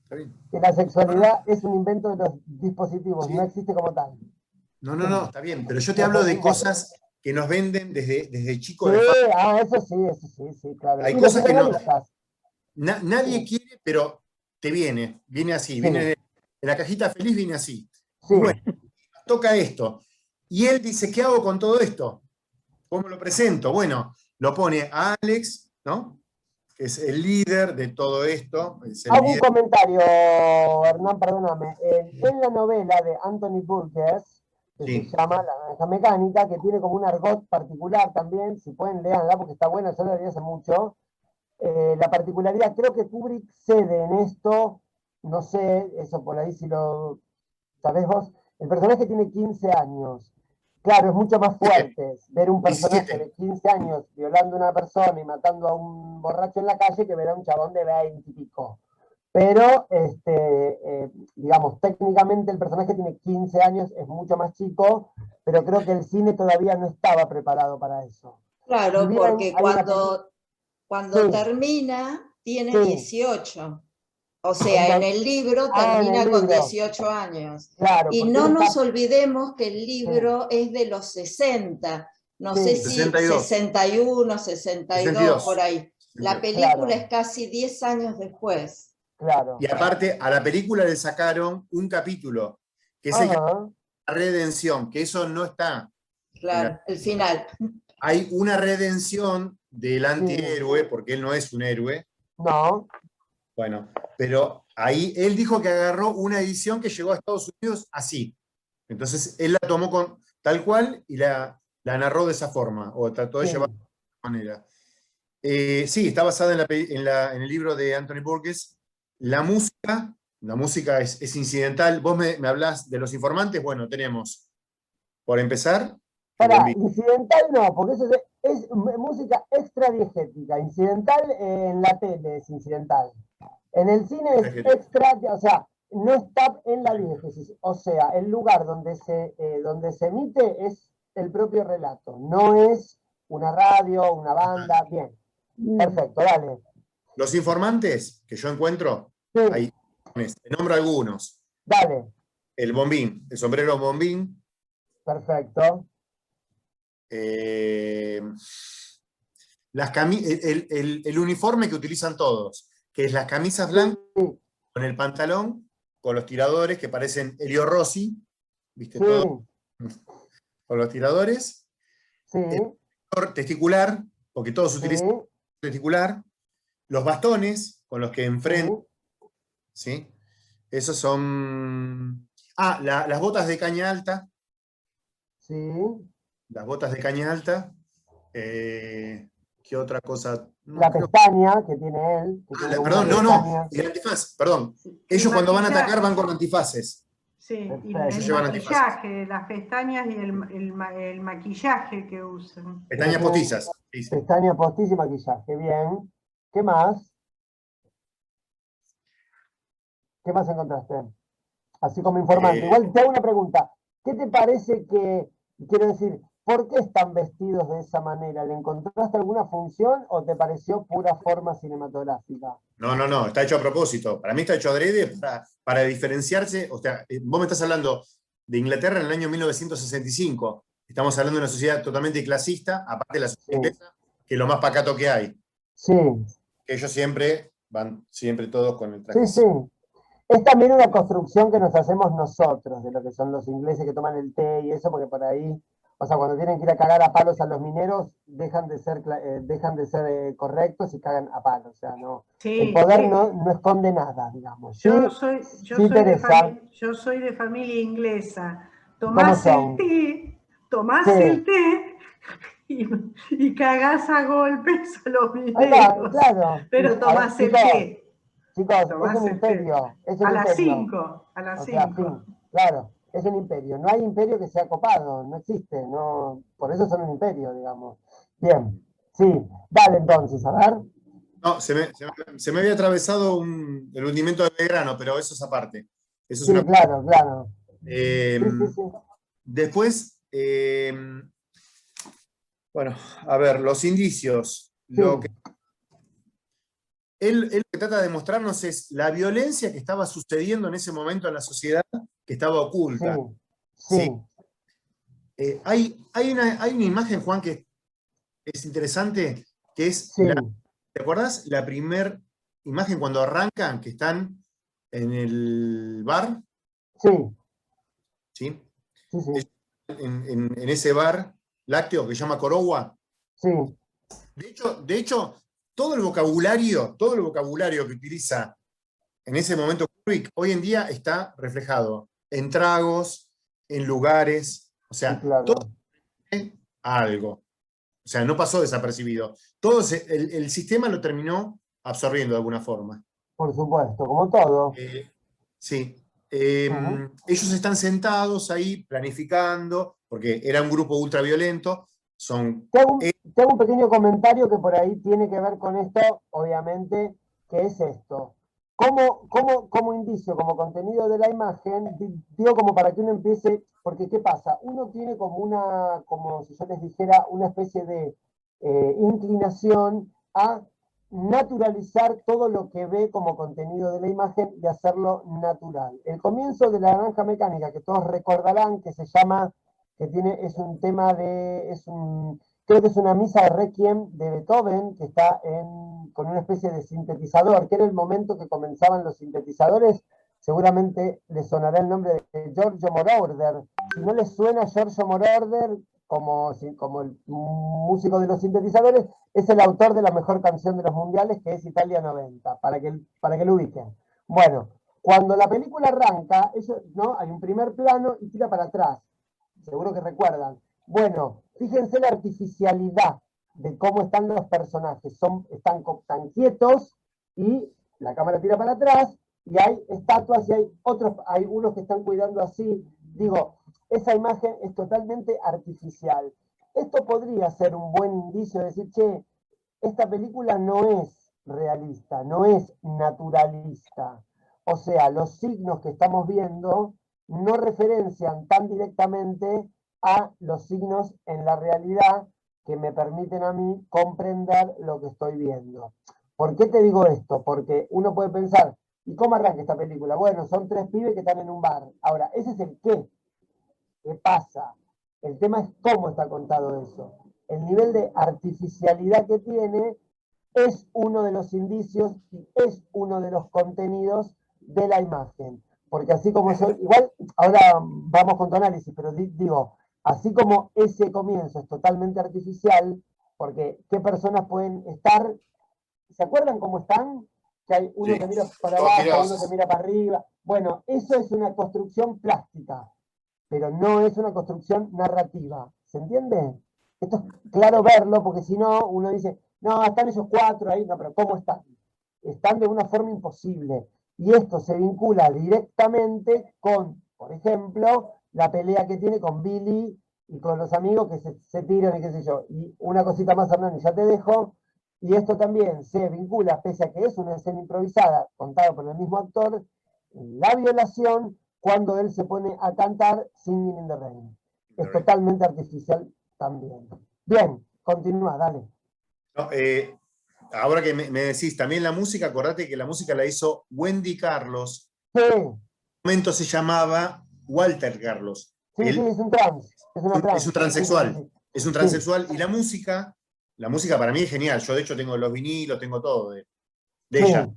¿Está bien? Que la sexualidad es un invento de los dispositivos, Sí. no existe como tal. No, está bien. Pero yo te hablo de cosas que nos venden desde chico Sí, de fábrica. eso sí, claro. Hay Y los cosas que no, psicoanalistas. nadie quiere, pero te viene así. Sí. Viene en la cajita feliz, viene así. Sí. Y bueno, toca esto. Y él dice, ¿qué hago con todo esto? ¿Cómo lo presento? Bueno, lo pone a Alex, ¿no? Que es el líder de todo esto. Es el Hago un líder. comentario, Hernán, perdóname. En la novela de Anthony Burgess, que Sí. se llama La Naranja Mecánica, que tiene como un argot particular también, si pueden leanla porque está buena, yo la leí hace mucho. La particularidad, creo que Kubrick cede en esto, no sé, eso por ahí si lo sabés vos, el personaje tiene 15 años. Claro, es mucho más fuerte ver un personaje 17. de 15 años violando a una persona y matando a un borracho en la calle que ver a un chabón de 20 y pico. Pero, digamos, técnicamente el personaje tiene 15 años, es mucho más chico, pero creo que el cine todavía no estaba preparado para eso. Claro, Si bien porque hay una cuando Sí. termina tiene Sí. 18. O sea, en el libro en el termina con libro. 18 años. Claro, Y porque no él nos está- olvidemos que el libro es de los 60. No Sí. sé si 62. 61, 62, 62. por ahí. La película es casi 10 años después. Claro. Y aparte, a la película le sacaron un capítulo, que es el Ajá. la redención, que eso no está. Claro, el final. Hay una redención del antihéroe, porque él no es un héroe. No. Bueno, pero ahí él dijo que agarró una edición que llegó a Estados Unidos así. Entonces él la tomó tal cual y la narró de esa forma, o trató de Sí. llevarla de esa manera. Sí, está basada en el libro de Anthony Burgess. La música es incidental. Vos me hablás de Los Informantes. Bueno, tenemos, por empezar, el Pará, bombín. incidental no, porque eso es música extra diegética. Incidental en la tele es incidental. En el cine es extra, o sea, no está en la diégesis. O sea, el lugar donde se emite es el propio relato, no es una radio, una banda. Bien, perfecto, dale. Los Informantes que yo encuentro, Sí, ahí te nombro algunos. dale, El bombín, el sombrero bombín. perfecto. el uniforme que utilizan todos, que es las camisas blancas Sí, con el pantalón, con los tiradores que parecen Elio Rossi, ¿viste? sí, Todo con los tiradores, sí, el testicular, porque todos sí, utilizan testicular, los bastones con los que enfrentan, ¿sí? Esos son... Ah, las botas de caña alta, sí, las botas de caña alta. ¿Qué otra cosa? No, la creo... pestaña que tiene él, que tiene como Perdón, una no, pestaña. y el antifaz, perdón. Sí. Ellos El cuando van a maquillaje. atacar van con antifaces. Sí, y Perfecto. Ellos el llevan maquillaje, las pestañas y el maquillaje que usan. Pestañas Ellos tienen postizas, dice. pestaña postiza y maquillaje. Bien. ¿Qué más? ¿Qué más encontraste? Así como informante. Igual te hago una pregunta. ¿Qué te parece que, quiero decir, por qué están vestidos de esa manera? ¿Le encontraste alguna función o te pareció pura forma cinematográfica? No, está hecho a propósito. Para mí está hecho adrede para diferenciarse. O sea, vos me estás hablando de Inglaterra en el año 1965. Estamos hablando de una sociedad totalmente clasista, aparte de la sociedad Sí. inglesa, que es lo más pacato que hay. Sí, Ellos siempre van todos con el sí, traje. sí. Es también una construcción que nos hacemos nosotros, de lo que son los ingleses que toman el té y eso, porque por ahí, o sea, cuando tienen que ir a cagar a palos a los mineros, dejan de ser correctos y cagan a palos. O sea, no. Sí, El poder no esconde nada, digamos. ¿Sí? yo soy Sí, Teresa. yo soy de familia inglesa. ¿Cómo Tomás son? tomás Sí. el té y cagás a golpes a los Ahí va, mineros. claro. Pero A ver, tomás el chicos, té. chicos, es Tomás un el té. imperio. Es A un las imperio. 5, a las O sea, 5. fin, claro, es un imperio. No hay imperio que sea copado, no existe, no, por eso son un imperio, digamos. Bien, sí, dale entonces, a ver. No, se me había atravesado el hundimiento de Belgrano, pero eso es aparte. Eso es Sí, una... claro, claro. Eh, Sí, sí, sí. Después, bueno, a ver, los indicios. Sí, Lo que él lo que trata de mostrarnos es la violencia que estaba sucediendo en ese momento en la sociedad, que estaba sí, oculta. sí, ¿Sí? Hay una imagen, Juan, que es interesante, que es, sí, ¿te acordás? La primera imagen cuando arrancan, que están en el bar, sí, ¿sí? sí, sí, En ese bar lácteo que se llama Corowa. sí, De hecho, todo el vocabulario que utiliza en ese momento Kubrick, hoy en día está reflejado en tragos, en lugares, o sí, sea, claro, todo tiene algo. O sea, no pasó desapercibido. El sistema lo terminó absorbiendo de alguna forma. por supuesto, como todo. Sí. Ujú. Ellos están sentados ahí planificando, porque era un grupo ultraviolento. Te hago un pequeño comentario que por ahí tiene que ver con esto, obviamente, que es esto. Como indicio, como contenido de la imagen, digo como para que uno empiece, porque ¿qué pasa? Uno tiene como si yo les dijera, una especie de inclinación a naturalizar todo lo que ve como contenido de la imagen y hacerlo natural. El comienzo de la Naranja Mecánica, que todos recordarán, que se llama, es un tema creo que es una misa de Requiem de Beethoven, que está con una especie de sintetizador, que era el momento que comenzaban los sintetizadores. Seguramente les sonará el nombre de Giorgio Moroder. Si no les suena Giorgio Moroder como el músico de los sintetizadores, es el autor de la mejor canción de los mundiales, que es Italia 90, para que lo ubiquen. Bueno, cuando la película arranca, ¿no? Hay un primer plano y tira para atrás. Seguro que recuerdan. Bueno, fíjense la artificialidad de cómo están los personajes. Están tan quietos y la cámara tira para atrás y hay estatuas y hay unos que están cuidando así. Digo, esa imagen es totalmente artificial. Esto podría ser un buen indicio de decir, che, esta película no es realista, no es naturalista. O sea, los signos que estamos viendo no referencian tan directamente a los signos en la realidad que me permiten a mí comprender lo que estoy viendo. ¿Por qué te digo esto? Porque uno puede pensar, ¿y cómo arranca esta película? Bueno, son 3 pibes que están en un bar. Ahora, ese es el qué. ¿Qué pasa? El tema es cómo está contado eso. el nivel de artificialidad que tiene es uno de los indicios y es uno de los contenidos de la imagen. Porque así como yo, igual, ahora vamos con tu análisis, pero digo, así como ese comienzo es totalmente artificial, porque ¿qué personas pueden estar? ¿Se acuerdan cómo están? Que hay uno Sí. que mira para Todos abajo, mirados. uno que mira para arriba. Bueno, eso es una construcción plástica, pero no es una construcción narrativa. ¿Se entiende? Esto es claro verlo, porque si no, uno dice, no, están esos cuatro ahí, no, pero ¿cómo están? Están de una forma imposible. Y esto se vincula directamente con, por ejemplo, la pelea que tiene con Billy y con los amigos que se tiran y qué sé yo. Y una cosita más, Hernán, y ya te dejo. Y esto también se vincula, pese a que es una escena improvisada, contada por el mismo actor, la violación cuando él se pone a cantar Singing in the Rain. Es totalmente artificial también. Bien, continúa, dale. No, ahora que me decís, también la música, acordate que la música la hizo Wendy Carlos. Sí, En un momento se llamaba Walter Carlos. sí, Él es un trans. Es una trans. es un transexual. Sí, sí, sí. Es un transexual. Y la música para mí es genial. Yo de hecho tengo los vinilos, tengo todo de ella.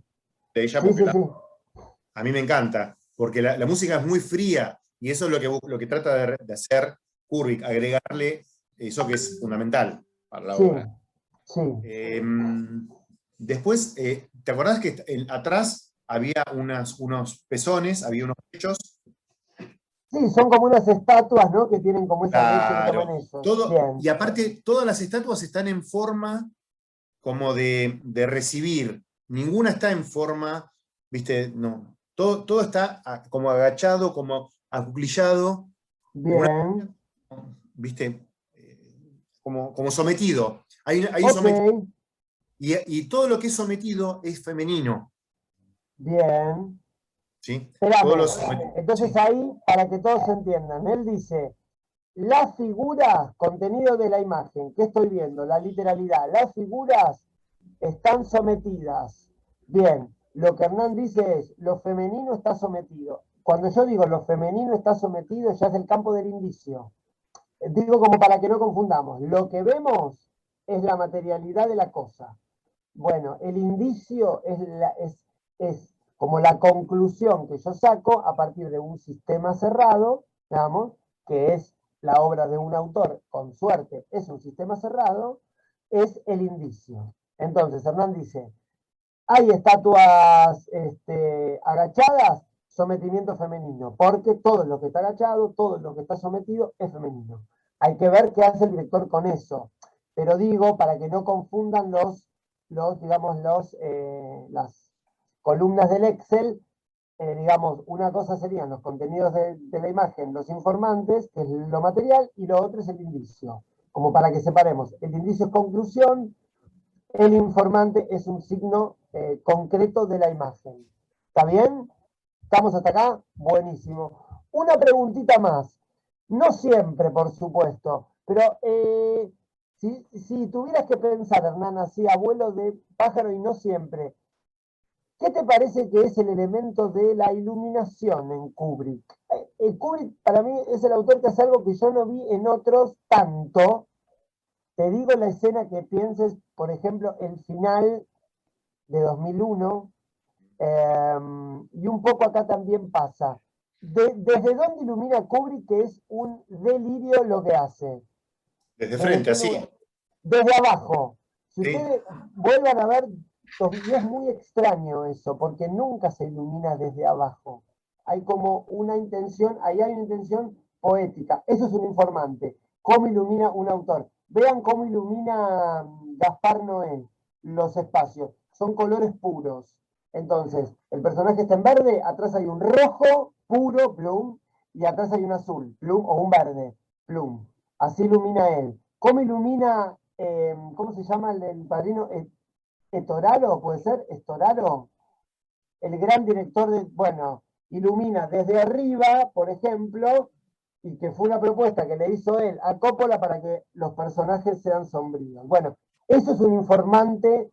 De ella Sí, porque sí, sí. a mí me encanta. Porque la música es muy fría. Y eso es lo que trata de hacer Kubrick, agregarle eso que es fundamental para la Sí, obra. sí. Después, ¿te acordás que atrás había unos pezones, había unos pechos? Sí, son como unas estatuas, ¿no? Que tienen como esa leche que toman Claro. ellos. Bien. Y aparte, todas las estatuas están en forma como de recibir. Ninguna está en forma, viste, no. Todo está como agachado, como acuclillado, Bien. viste, como sometido. Hay un Ok. sometido. Y todo lo que es sometido es femenino. Bien. ¿Sí? Esperame. Sí. Entonces ahí, para que todos entiendan, él dice, las figuras, contenido de la imagen, ¿qué estoy viendo? La literalidad. Las figuras están sometidas. Bien, lo que Hernán dice es, lo femenino está sometido. Cuando yo digo lo femenino está sometido, ya es el campo del indicio. Digo como para que no confundamos. Lo que vemos es la materialidad de la cosa. Bueno, el indicio es como la conclusión que yo saco a partir de un sistema cerrado, digamos, que es la obra de un autor, con suerte, es un sistema cerrado, es el indicio. Entonces, Hernán dice, hay estatuas agachadas, sometimiento femenino, porque todo lo que está agachado, todo lo que está sometido es femenino. Hay que ver qué hace el director con eso. Pero digo, para que no confundan las columnas del Excel, digamos, una cosa serían los contenidos de la imagen, los informantes, que es lo material, y lo otro es el indicio. Como para que separemos. El indicio es conclusión, el informante es un signo concreto de la imagen. ¿Está bien? ¿Estamos hasta acá? Buenísimo. Una preguntita más. No siempre, por supuesto, pero si tuvieras que pensar, Hernán, así, abuelo de pájaro y no siempre, ¿qué te parece que es el elemento de la iluminación en Kubrick? Kubrick para mí es el autor que hace algo que yo no vi en otros tanto. Te digo la escena que pienses, por ejemplo, el final de 2001, y un poco acá también pasa. ¿Desde dónde ilumina Kubrick, que es un delirio lo que hace? Desde frente, así. Desde abajo. Si Sí. ustedes vuelvan a ver, y es muy extraño eso, porque nunca se ilumina desde abajo. Hay como una intención, ahí hay una intención poética. Eso es un informante. ¿Cómo ilumina un autor? Vean cómo ilumina Gaspar Noé los espacios. Son colores puros. Entonces, el personaje está en verde, atrás hay un rojo puro, plum, y atrás hay un azul, plum, o un verde, plum. Así ilumina él. ¿Cómo ilumina, cómo se llama el padrino? ¿Etoraro? ¿Puede ser? ¿Estoraro? El gran director de, bueno, ilumina desde arriba, por ejemplo, y que fue una propuesta que le hizo él a Coppola para que los personajes sean sombríos. Bueno, eso es un informante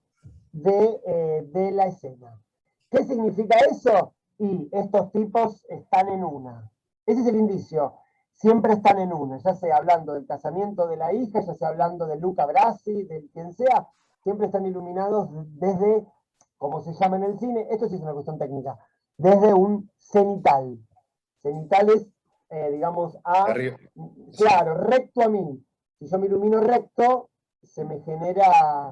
de la escena. ¿Qué significa eso? Y estos tipos están en una. Ese es el indicio. siempre están en una, ya sea hablando del casamiento de la hija, ya sea hablando de Luca Brasi, de quien sea, siempre están iluminados desde, como se llama en el cine, esto sí es una cuestión técnica, desde un cenital. Cenital es, digamos, claro, recto a mí. Si yo me ilumino recto, se me genera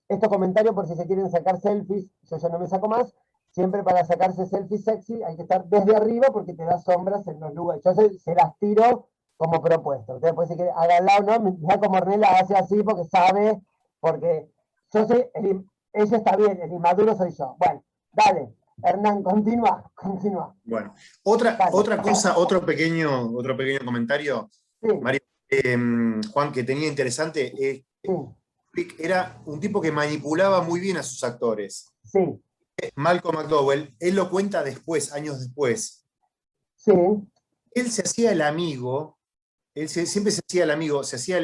estos comentarios por si se quieren sacar selfies, yo ya no me saco más. Siempre para sacarse selfies sexy hay que estar desde arriba porque te da sombras en los lugares. Yo se las tiro como propuesta. Ustedes pueden decir que háganla o no, mira como Ornella hace así porque sabe, porque yo soy, ella está bien, el inmaduro soy yo. Bueno, dale, Hernán, continúa. Bueno, otra cosa, otro pequeño comentario, Sí, María, Juan, que tenía interesante, sí, era un tipo que manipulaba muy bien a sus actores. sí, Malcolm McDowell, él lo cuenta después, años después. sí. Él se hacía el amigo, siempre se hacía el amigo, se hacía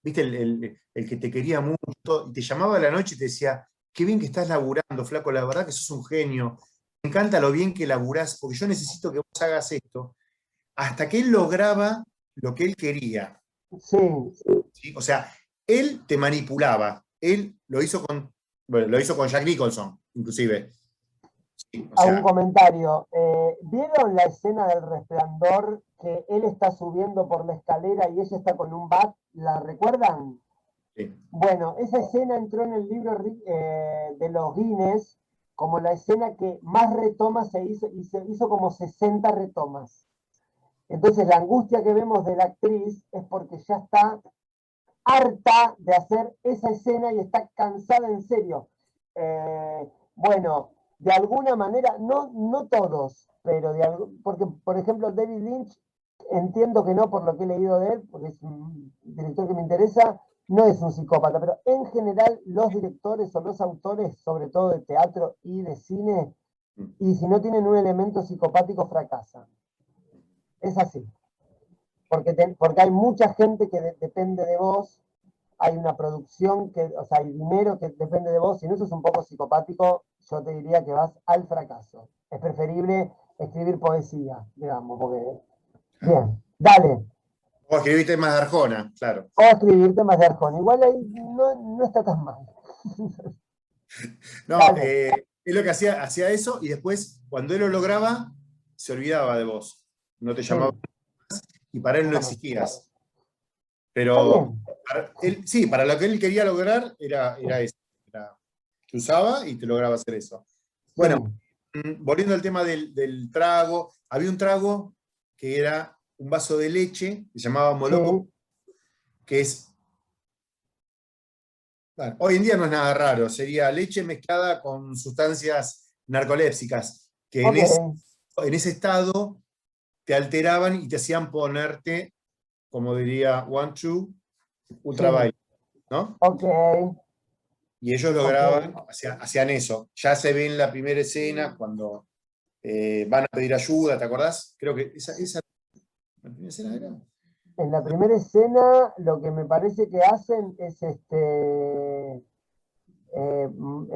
¿viste? El que te quería mucho, y te llamaba a la noche y te decía, qué bien que estás laburando, flaco, la verdad que sos un genio, me encanta lo bien que laburás, porque yo necesito que vos hagas esto, hasta que él lograba lo que él quería. Sí. ¿Sí? O sea, él te manipulaba, él lo hizo con Jack Nicholson, inclusive. Sí, o A sea, un comentario. ¿Vieron la escena del Resplandor que él está subiendo por la escalera y ella está con un bat? ¿La recuerdan? sí. Bueno, esa escena entró en el libro de los Guinness como la escena que más retomas se hizo, y se hizo como 60 retomas. Entonces la angustia que vemos de la actriz es porque ya está harta de hacer esa escena y está cansada en serio. Bueno, de alguna manera, no todos, pero porque, por ejemplo, David Lynch, entiendo que no por lo que he leído de él, porque es un director que me interesa, no es un psicópata, pero en general los directores o los autores, sobre todo de teatro y de cine, y si no tienen un elemento psicopático, fracasan. Es así. Porque hay mucha gente que depende de vos, hay una producción o sea, hay dinero que depende de vos, si no sos un poco psicopático, yo te diría que vas al fracaso. Es preferible escribir poesía, digamos, porque... Bien, dale. O escribiste más de Arjona, claro. O escribir temas de Arjona. Igual ahí no está tan mal. No, es lo que hacía eso y después, cuando él lo lograba, se olvidaba de vos. No te llamaba y para él no existías. Pero sí, para lo que él quería lograr era eso. Te usaba y te lograba hacer eso. Bueno, volviendo al tema del trago, había un trago que era un vaso de leche, que se llamaba Moloco, que es... Bueno, hoy en día no es nada raro, sería leche mezclada con sustancias narcolépsicas, que en ese estado te alteraban y te hacían ponerte, como diría One Two, ultraviolet, ¿no? Ok. Y ellos lograban, hacían eso. Ya se ve en la primera escena, cuando van a pedir ayuda, ¿te acordás? Creo que esa ¿la primera escena era? En la primera escena, lo que me parece que hacen es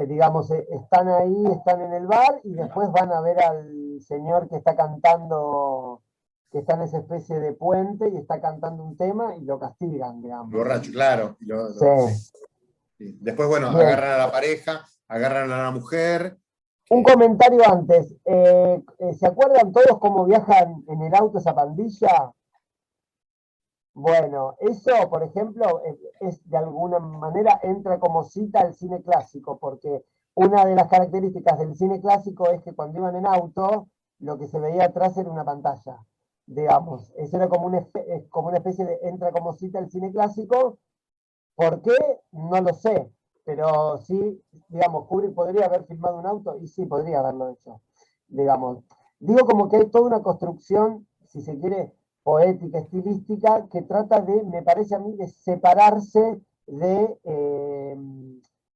digamos, están ahí, están en el bar y después van a ver al señor que está cantando, que está en esa especie de puente y está cantando un tema y lo castigan, digamos. Borracho, claro. Sí. Después, bueno, Bien. agarran a la pareja, agarran a la mujer. Un comentario antes. ¿Se acuerdan todos cómo viajan en el auto esa pandilla? Bueno, eso, por ejemplo, es de alguna manera entra como cita al cine clásico, porque una de las características del cine clásico es que cuando iban en auto, lo que se veía atrás era una pantalla, digamos. Eso era como una especie de entra como cita al cine clásico. ¿Por qué? No lo sé, pero sí, digamos, Kubrick podría haber filmado un auto y sí, podría haberlo hecho, digamos. Digo como que hay toda una construcción, si se quiere, poética, estilística, que trata de, me parece a mí, de separarse de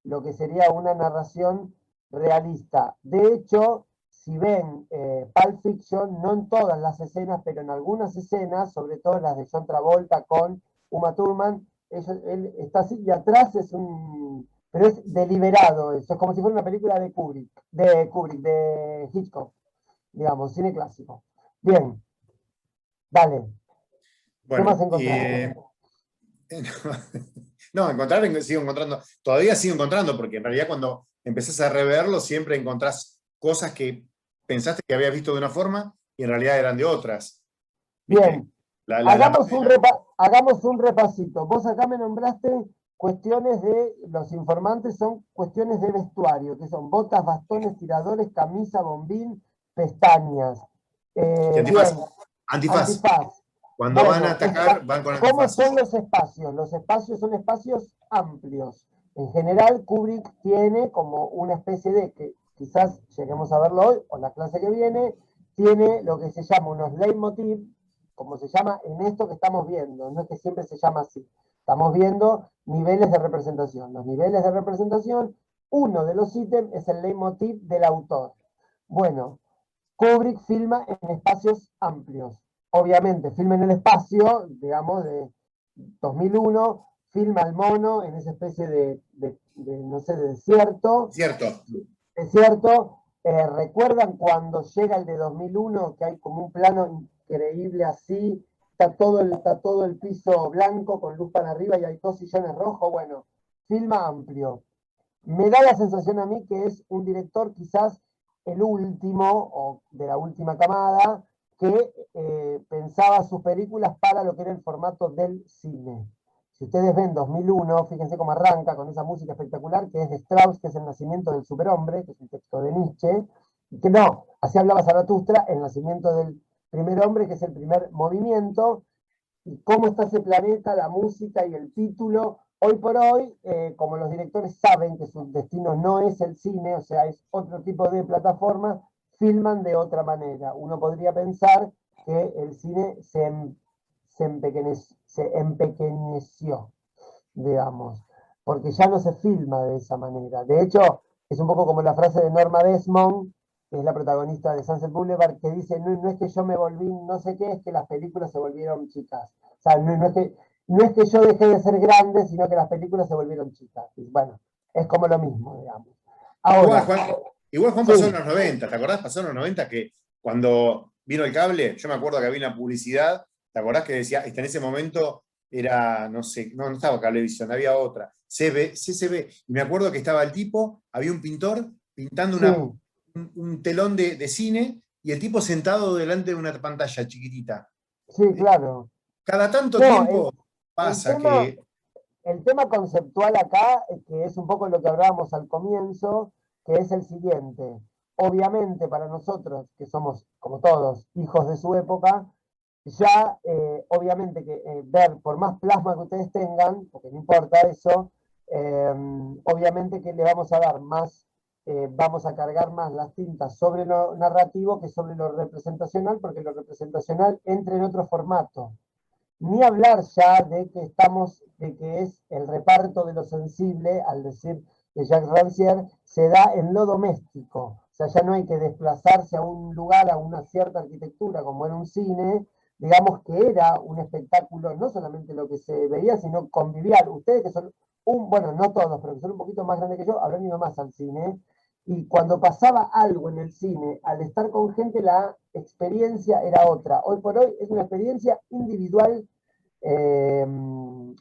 lo que sería una narración realista. De hecho, si ven Pulp Fiction, no en todas las escenas, pero en algunas escenas, sobre todo las de John Travolta con Uma Thurman, él está así y atrás es pero es deliberado eso, es como si fuera una película de Kubrick, de Hitchcock, digamos, cine clásico. Bien, dale. Bueno, más encontraste? no, encontrar, sigo encontrando, todavía sigo encontrando, porque en realidad cuando empezás a reverlo siempre encontrás cosas que pensaste que habías visto de una forma y en realidad eran de otras. ¿Viste? Bien, hagamos un repasito. Vos acá me nombraste cuestiones de, los informantes son cuestiones de vestuario, que son botas, bastones, tiradores, camisa, bombín, pestañas. Y antifaz. Bien, Antifaz. antifaz. Cuando van a Bueno, atacar, van con ¿cómo antifaces. son los espacios? Los espacios son espacios amplios. En general, Kubrick tiene como una especie de, que quizás lleguemos a verlo hoy, o la clase que viene, tiene lo que se llama unos leitmotiv, como se llama en esto que estamos viendo, no es que siempre se llama así. Estamos viendo niveles de representación. Los niveles de representación, uno de los ítems es el leitmotiv del autor. Bueno, Kubrick filma en espacios amplios. Obviamente, filma en el espacio, digamos, de 2001, filma al mono en esa especie de no sé, de desierto. Cierto. Desierto. ¿Recuerdan cuando llega el de 2001, que hay como un plano increíble así? Está todo el piso blanco con luz para arriba y hay dos sillones rojos. Bueno, filma amplio. Me da la sensación a mí que es un director quizás el último, o de la última camada, que pensaba sus películas para lo que era el formato del cine. Si ustedes ven 2001, fíjense cómo arranca con esa música espectacular que es de Strauss, que es El nacimiento del superhombre, que es un texto de Nietzsche, y que no, así hablaba Zaratustra, El nacimiento del primer hombre, que es el primer movimiento, y cómo está ese planeta, la música y el título. Hoy por hoy, como los directores saben que su destino no es el cine, o sea, es otro tipo de plataforma, filman de otra manera. Uno podría pensar que el cine se empequeñeció, digamos, porque ya no se filma de esa manera. De hecho, es un poco como la frase de Norma Desmond, que es la protagonista de Sunset Boulevard, que dice, no, no es que yo me volví no sé qué, es que las películas se volvieron chicas. O sea, no es que yo dejé de ser grande, sino que las películas se volvieron chicas. Y bueno, es como lo mismo, digamos. Ahora, Igual Juan pasó en los 90, ¿te acordás? Pasó en los 90 que cuando vino el cable, yo me acuerdo que había una publicidad, ¿te acordás que decía, en ese momento era, no sé, no estaba Cablevisión, había otra, CCB, y me acuerdo que estaba el tipo, había un pintor pintando un telón de cine y el tipo sentado delante de una pantalla chiquitita. Sí, claro. Cada tanto tiempo pasa que... El tema conceptual acá, que es un poco lo que hablábamos al comienzo, que es el siguiente. Obviamente para nosotros, que somos, como todos, hijos de su época, ya obviamente que ver, por más plasma que ustedes tengan, porque no importa eso, obviamente que le vamos a dar más, vamos a cargar más las tintas sobre lo narrativo que sobre lo representacional, porque lo representacional entra en otro formato. Ni hablar ya de que de que es el reparto de lo sensible, al decir de Jacques Rancière, se da en lo doméstico. O sea, ya no hay que desplazarse a un lugar, a una cierta arquitectura, como era un cine, digamos que era un espectáculo, no solamente lo que se veía, sino convivial. Ustedes que son bueno, no todos, pero que son un poquito más grandes que yo, habrán ido más al cine, y cuando pasaba algo en el cine, al estar con gente, la experiencia era otra. Hoy por hoy es una experiencia individual,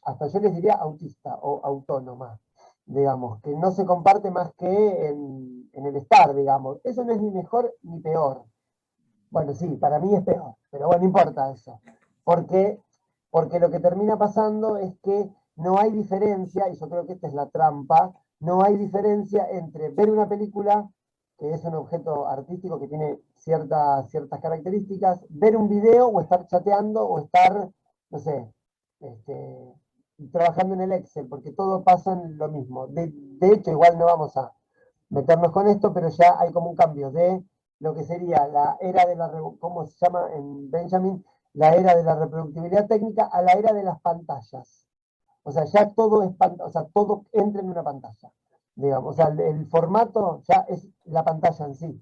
hasta yo les diría autista o autónoma, digamos, que no se comparte más que en el estar, digamos. Eso no es ni mejor ni peor. Bueno, sí, para mí es peor, pero bueno, no importa eso. Porque lo que termina pasando es que no hay diferencia, y yo creo que esta es la trampa, no hay diferencia entre ver una película, que es un objeto artístico que tiene ciertas características, ver un video o estar chateando o estar, no sé, trabajando en el Excel, porque todo pasa en lo mismo. De hecho, igual no vamos a meternos con esto, pero ya hay como un cambio de lo que sería la era de la, ¿cómo se llama en Benjamin? La era de la reproductibilidad técnica a la era de las pantallas. O sea, ya todo es o sea, todo entra en una pantalla, digamos. O sea, el formato ya es la pantalla en sí.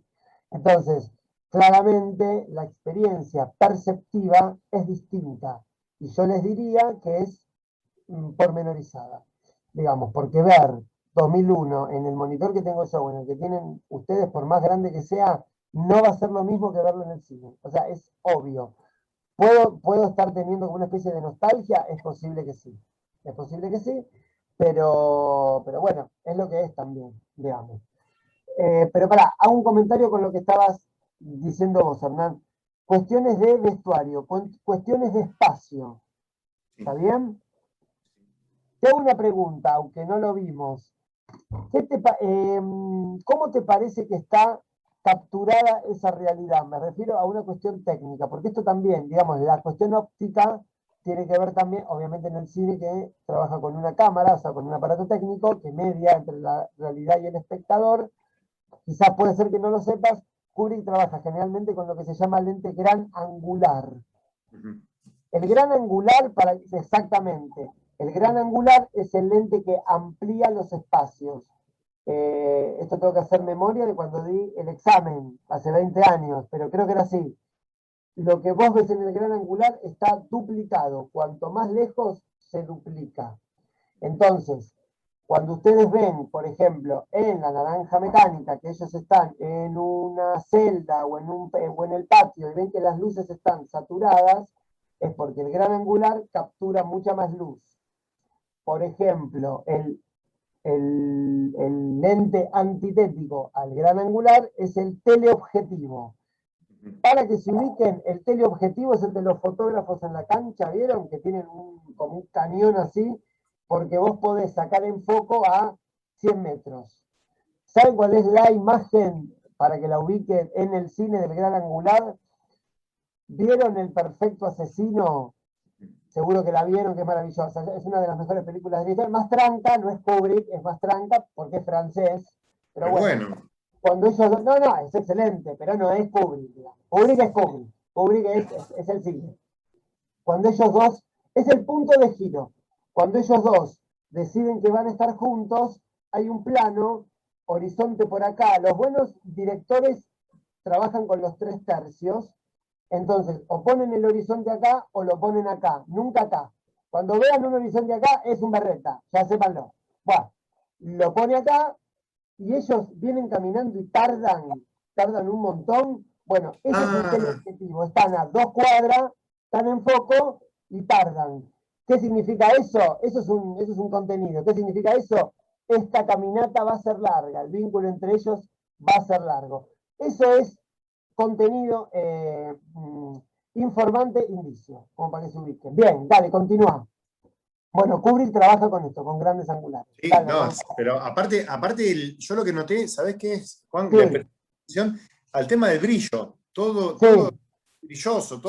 Entonces, claramente la experiencia perceptiva es distinta. Y yo les diría que es pormenorizada, digamos, porque ver 2001 en el monitor que tengo yo, en el que tienen ustedes, por más grande que sea, no va a ser lo mismo que verlo en el cine. O sea, es obvio. ¿Puedo estar teniendo como una especie de nostalgia? Es posible que sí. Es posible que sí, pero bueno, es lo que es también, digamos. Pero pará, hago un comentario con lo que estabas diciendo vos, Hernán. Cuestiones de vestuario, cuestiones de espacio. ¿Está bien? Te hago una pregunta, aunque no lo vimos. ¿Cómo te parece que está capturada esa realidad? Me refiero a una cuestión técnica, porque esto también, digamos, la cuestión óptica tiene que ver también, obviamente en el cine que trabaja con una cámara, o sea, con un aparato técnico que media entre la realidad y el espectador. Quizás puede ser que no lo sepas, Kubrick trabaja generalmente con lo que se llama lente gran angular. El gran angular, exactamente, el gran angular es el lente que amplía los espacios. Esto tengo que hacer memoria de cuando di el examen, hace 20 años, pero creo que era así. Lo que vos ves en el gran angular está duplicado. Cuanto más lejos, se duplica. Entonces, cuando ustedes ven, por ejemplo, en la naranja mecánica, que ellos están en una celda o en el patio y ven que las luces están saturadas, es porque el gran angular captura mucha más luz. Por ejemplo, el lente antitético al gran angular es el teleobjetivo. Para que se ubiquen, el teleobjetivo es el de los fotógrafos en la cancha, ¿vieron? Que tienen como un cañón así, porque vos podés sacar en foco a 100 metros. ¿Saben cuál es la imagen para que la ubiquen en el cine del gran angular? ¿Vieron El Perfecto Asesino? Seguro que la vieron, que es maravillosa. Es una de las mejores películas de la historia. Más tranca, no es Kubrick, es más tranca porque es francés. Pero bueno. Cuando ellos... No, es excelente, pero no es Kubrick. Kubrick es Kubrick. Kubrick es el cine. Cuando ellos dos... Es el punto de giro. Cuando ellos dos deciden que van a estar juntos, hay un plano, horizonte por acá. Los buenos directores trabajan con los 3/3. Entonces, o ponen el horizonte acá o lo ponen acá, nunca acá. Cuando vean un horizonte acá, es un berreta, ya sépanlo. Bueno, lo pone acá y ellos vienen caminando y tardan un montón. Bueno, ese es el teleobjetivo. Están a 2 cuadras, están en foco y tardan. ¿Qué significa eso? Eso es un contenido. ¿Qué significa eso? Esta caminata va a ser larga, el vínculo entre ellos va a ser largo. Eso es contenido informante, indicio, como para que se ubiquen. Bien, dale, continúa. Bueno, Kubrick trabaja con esto, con grandes angulares. Sí, dale, no, ¿no? pero aparte yo lo que noté, ¿sabés qué es, Juan? Sí. La atención al tema del brillo. Todo brilloso,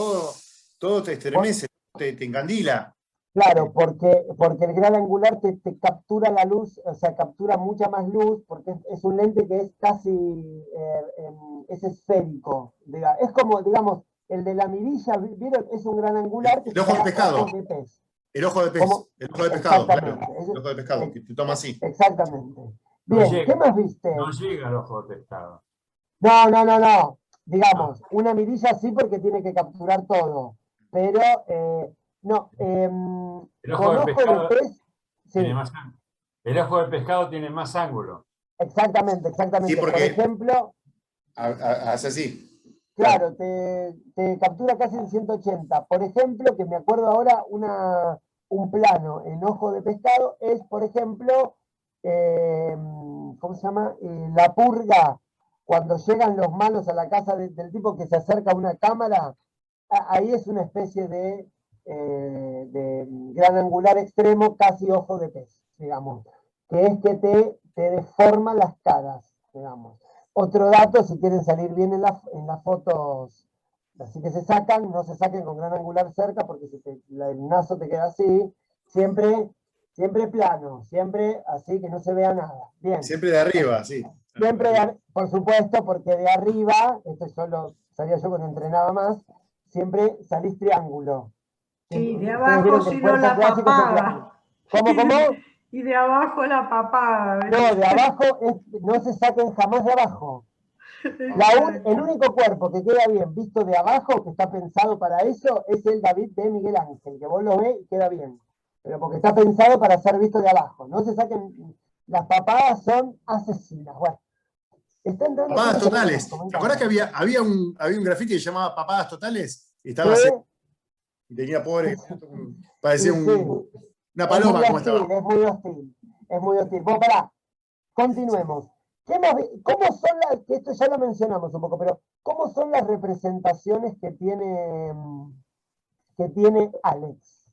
todo te estremece, te encandila. Claro, porque el gran angular te captura la luz, o sea, captura mucha más luz, porque es un lente que es casi, es esférico. Es como, digamos, el de la mirilla, ¿vieron? Es un gran angular que El ojo de pescado. de pez. El ojo de pez, el ojo de pescado, claro. El ojo de pescado, que te toma así. Exactamente. Bien, ¿qué más viste? No llega al ojo de pescado. No. Digamos, una mirilla sí porque tiene que capturar todo. Pero, no. El ojo de pescado pez, sí. tiene más ángulo. El ojo de pescado tiene más ángulo. Exactamente. Sí, porque por ejemplo, hace así. claro, te captura casi en 180. Por ejemplo, que me acuerdo ahora, un plano en ojo de pescado es, por ejemplo, ¿cómo se llama? La purga, cuando llegan los malos a la casa del tipo que se acerca a una cámara, ahí es una especie de gran angular extremo, casi ojo de pez, digamos, que es que te deforma las caras, digamos. Otro dato, si quieren salir bien en las fotos, así que se sacan, no se saquen con gran angular cerca porque el naso te queda así, siempre plano, siempre así que no se vea nada. Bien. Siempre de arriba, sí. Siempre, por supuesto, porque de arriba, esto salía yo cuando entrenaba más, siempre salís triángulo. Sí, de abajo si no la papada. ¿Cómo? Y de abajo la papada. No, de abajo, no se saquen jamás de abajo. El único cuerpo que queda bien visto de abajo, que está pensado para eso, es el David de Miguel Ángel, que vos lo ves y queda bien. Pero porque está pensado para ser visto de abajo. No se saquen, las papadas son asesinas. Bueno. Papadas totales. ¿Te acordás que había un grafiti que se llamaba Papadas Totales? Estaba Y tenía pobre, parecía Sí, una paloma como estaba. Es muy hostil, es muy hostil. Bueno, pará, continuemos. ¿Cómo son que esto ya lo mencionamos un poco, pero cómo son las representaciones que tiene Alex?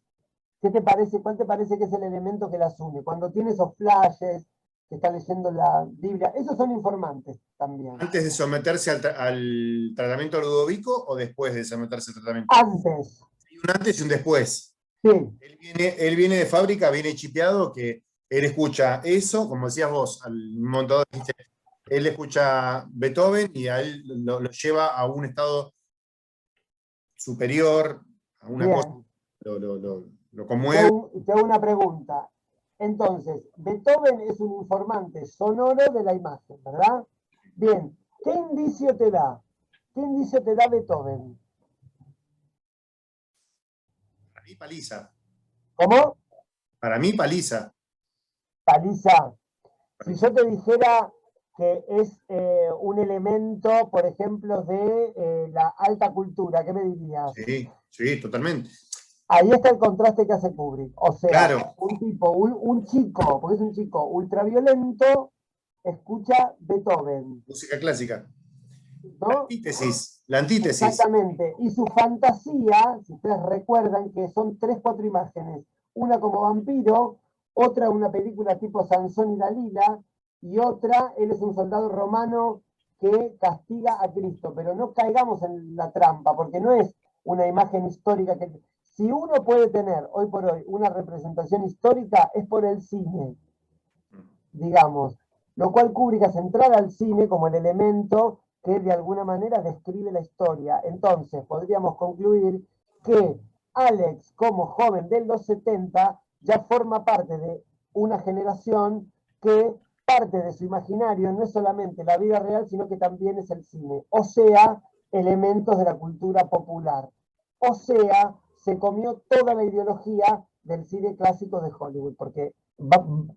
¿Qué te parece? ¿Cuál te parece que es el elemento que las une? Cuando tiene esos flashes, que está leyendo la Biblia, esos son informantes también. ¿Antes de someterse al tratamiento Ludovico o después de someterse al tratamiento? Antes. Hay un antes y un después. Sí. Él viene de fábrica, viene chipeado, que él escucha eso, como decías vos, al montador, él escucha Beethoven y a él lo lleva a un estado superior, a una Bien. cosa, lo conmueve. Te hago una pregunta. Entonces, Beethoven es un informante sonoro de la imagen, ¿verdad? Bien, ¿qué indicio te da? ¿Qué indicio te da Beethoven? Para mí, paliza. ¿Cómo? Para mí, paliza. Paliza. Si yo te dijera que es un elemento, por ejemplo, de la alta cultura, ¿qué me dirías? Sí, totalmente. Ahí está el contraste que hace Kubrick. O sea, claro. un chico, porque es un chico ultraviolento, escucha Beethoven. Música clásica. ¿No? La antítesis. Exactamente. Y su fantasía, si ustedes recuerdan, que son 3, 4 imágenes. Una como vampiro, otra una película tipo Sansón y Dalila, y otra, él es un soldado romano que castiga a Cristo. Pero no caigamos en la trampa, porque no es una imagen histórica que... Si uno puede tener hoy por hoy una representación histórica, es por el cine, digamos. Lo cual Kubrick hace entrar al cine como el elemento que de alguna manera describe la historia. Entonces, podríamos concluir que Alex, como joven de los 70, ya forma parte de una generación que parte de su imaginario no es solamente la vida real, sino que también es el cine. O sea, elementos de la cultura popular. O sea, se comió toda la ideología del cine clásico de Hollywood, porque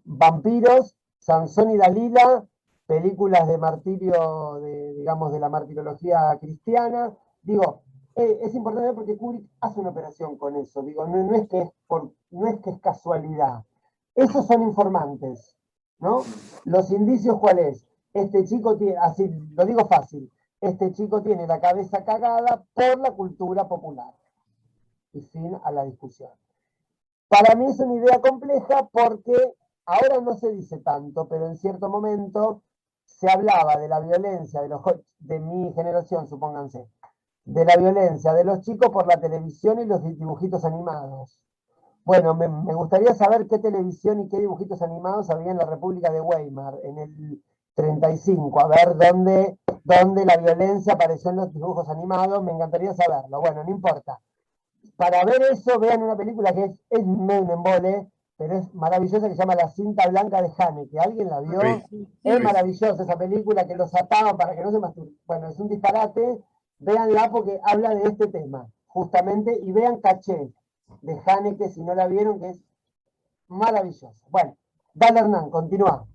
vampiros, Sansón y Dalila, películas de martirio, digamos, de la martirología cristiana. Digo, es importante porque Kubrick hace una operación con eso. Digo, no es que es casualidad. Esos son informantes, ¿no? Los indicios, ¿cuál es? Este chico tiene, así lo digo fácil, este chico tiene la cabeza cagada por la cultura popular. Y fin a la discusión. Para mí es una idea compleja porque ahora no se dice tanto, pero en cierto momento se hablaba de la violencia de mi generación, supónganse, de la violencia de los chicos por la televisión y los dibujitos animados. Bueno, me gustaría saber qué televisión y qué dibujitos animados había en la República de Weimar en el 35, a ver dónde la violencia apareció en los dibujos animados, me encantaría saberlo. Bueno, no importa. Para ver eso, vean una película que es medio un embole, pero es maravillosa, que se llama La cinta blanca de Haneke. ¿Alguien la vio? Es maravillosa esa película, que los ataban para que no se masturben. Bueno, es un disparate. Véanla porque habla de este tema, justamente, y vean Caché de Haneke, si no la vieron, que es maravillosa. Bueno, dale, Hernán, continúa.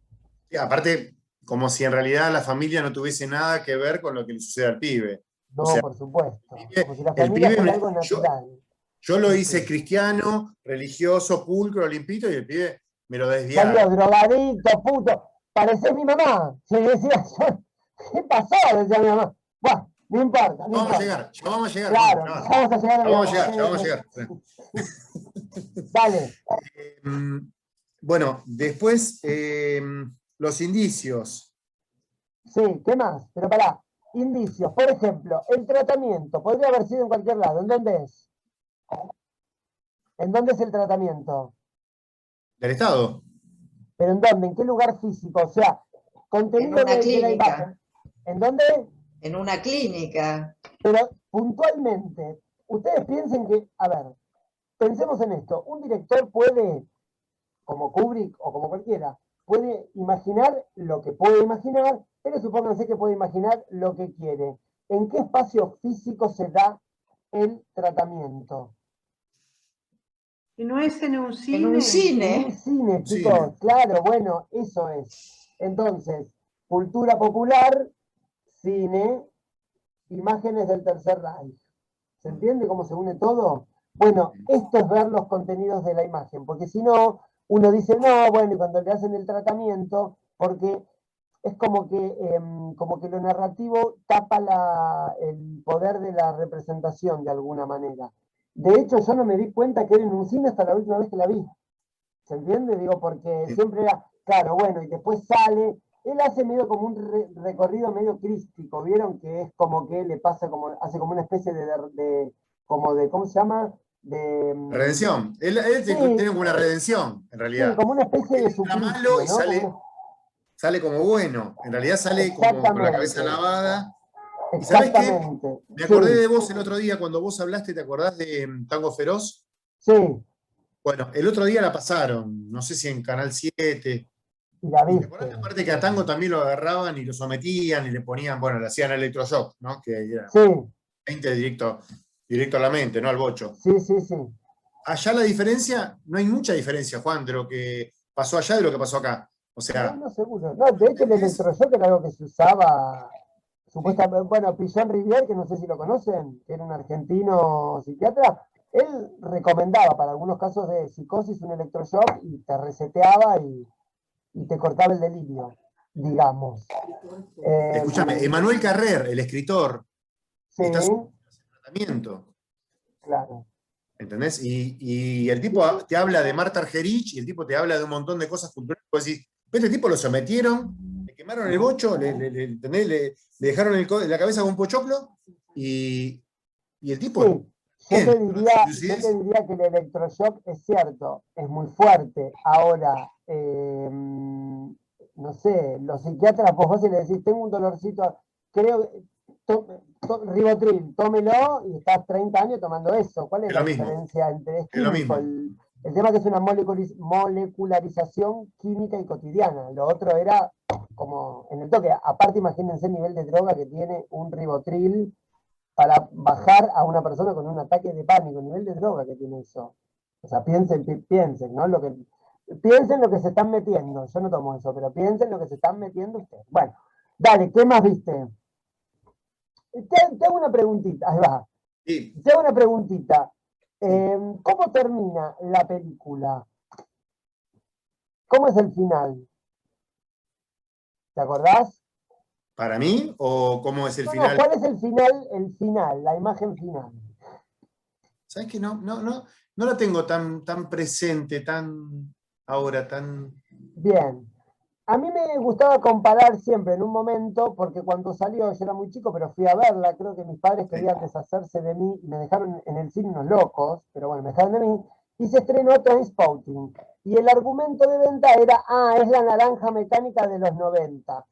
Sí, aparte, como si en realidad la familia no tuviese nada que ver con lo que le sucede al pibe. No, o sea, por supuesto. Como si la el familia pibe fuera algo natural. Yo lo hice cristiano, religioso, pulcro, limpito, y el pibe me lo desviaba. Salió drogadicto, puto. Parecés mi mamá. Se decía, ¿qué pasó? Decía mi mamá. Bueno, no importa. Vamos a llegar, ya vamos a llegar. Claro, vamos a llegar. Ya vamos a llegar. Dale. Bueno, después los indicios. Sí, ¿qué más? Pero pará, indicios. Por ejemplo, el tratamiento podría haber sido en cualquier lado. ¿En dónde es? ¿En dónde es el tratamiento? Del Estado. ¿Pero en dónde? ¿En qué lugar físico? O sea, contenido de la imagen. ¿En dónde? En una clínica. Pero puntualmente, ustedes piensen que, a ver, pensemos en esto. Un director puede, como Kubrick o como cualquiera, puede imaginar lo que puede imaginar, pero supónganse que puede imaginar lo que quiere. ¿En qué espacio físico se da el tratamiento? ¿Y no es en un cine? En un cine. En un cine, chicos, claro, bueno, eso es. Entonces, cultura popular, cine, imágenes del Tercer Reich. ¿Se entiende cómo se une todo? Bueno, esto es ver los contenidos de la imagen, porque si no, uno dice, no, bueno, y cuando le hacen el tratamiento, porque es como que lo narrativo tapa el poder de la representación de alguna manera. De hecho, yo no me di cuenta que era en un cine hasta la última vez que la vi. ¿Se entiende? Digo, porque Sí. siempre era, claro, bueno, y después sale. Él hace medio como un recorrido medio crístico, ¿vieron? Que es como que le pasa como, hace como una especie como de, ¿cómo se llama? De, Redención. Él sí, tiene como una redención, en sí, realidad. como una especie Él de entra malo suplicio, y ¿no? Como sale como bueno. En realidad sale como con la cabeza exactamente, lavada. ¿Y sabés qué? exactamente, Me acordé sí, de vos el otro día cuando vos hablaste, ¿te acordás de Tango Feroz? sí, Bueno, el otro día la pasaron, no sé si en Canal 7. y la ¿Y te acordás viste, la parte que a Tango también lo agarraban y lo sometían y le ponían, bueno, le hacían electroshock, ¿no? Que era sí, 20 directo a la mente, no al bocho. sí, sí, sí. Allá la diferencia, no hay mucha diferencia, Juan, de lo que pasó allá y de lo que pasó acá. O No, sea, no, seguro. No, de hecho el ¿entendés? electroshock era algo que se usaba, Sí. supuestamente, bueno, Pillon Rivière, que no sé si lo conocen, que era un argentino psiquiatra, él recomendaba para algunos casos de psicosis un electroshock y te reseteaba y te cortaba el delirio, digamos. Escúchame, Emanuel Carrer, el escritor, Sí, está sujeto a ese tratamiento. claro. ¿Entendés? Y el tipo te habla de Marta Argerich y el tipo te habla de un montón de cosas culturales. Vos decís, este tipo lo sometieron, le quemaron el bocho, ¿entendés? Le dejaron la cabeza con un pochoclo y el tipo, Sí, bien, toda su yo te lucidez. diría que el electroshock es cierto, es muy fuerte. Ahora, no sé, los psiquiatras, vos si le decís, tengo un dolorcito, creo, Ribotril, tómelo y estás 30 años tomando eso. ¿Cuál es Es la lo mismo, diferencia entre es es lo químico? mismo. El tema que es una molecularización química y cotidiana. Lo otro era como en el toque. Aparte, imagínense el nivel de droga que tiene un Ribotril para bajar a una persona con un ataque de pánico, el nivel de droga que tiene eso. O sea, piensen, ¿no? Piensen lo que se están metiendo. Yo no tomo eso, pero piensen lo que se están metiendo ustedes. Bueno, dale, ¿qué más viste? Te hago una preguntita, ahí va. Sí, Te hago una preguntita. sí. ¿Cómo termina la película? ¿Cómo es el final? ¿Te acordás? ¿Para mí o cómo es el No, no, final? ¿cuál es el final, la imagen final? ¿Sabes que no la tengo tan presente, tan ahora, tan. Bien. A mí me gustaba comparar siempre en un momento, porque cuando salió, yo era muy chico, pero fui a verla, creo que mis padres Sí. querían deshacerse de mí y me dejaron en el cine unos locos, pero bueno, me dejaron de mí, y se estrenó Trainspotting. Y el argumento de venta era, es la naranja mecánica de los 90.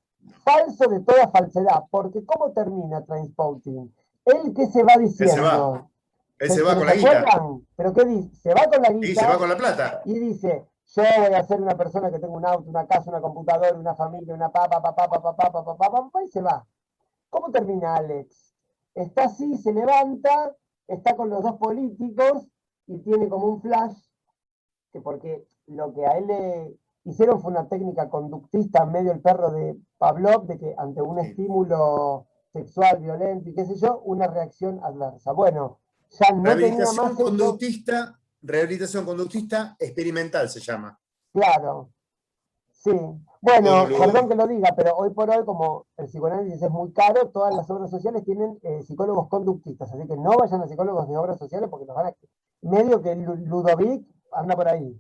Falso de toda falsedad, porque ¿cómo termina Trainspotting? Él que se va Él se va, diciendo, él se va pero con ¿se la guita, acuerdan? ¿Pero qué dice? Se va con la y se va guita con la plata. y dice, yo voy a ser una persona que tenga un auto, una casa, una computadora, una familia, una papá, y se va. ¿Cómo termina Alex? Está así, se levanta, está con los dos políticos y tiene como un flash, que porque lo que a él le hicieron fue una técnica conductista, medio el perro de Pavlov, de que ante un Sí. estímulo sexual, violento y qué sé yo, una reacción adversa. Bueno, ya no tenía más eso, Rehabilitación conductista experimental se llama. claro. Sí, Luego, bueno, perdón luego, que lo diga, pero hoy por hoy, como el psicoanálisis es muy caro, todas las obras sociales tienen psicólogos conductistas, así que no vayan a psicólogos de obras sociales porque los van a. Medio que Ludovic anda por ahí.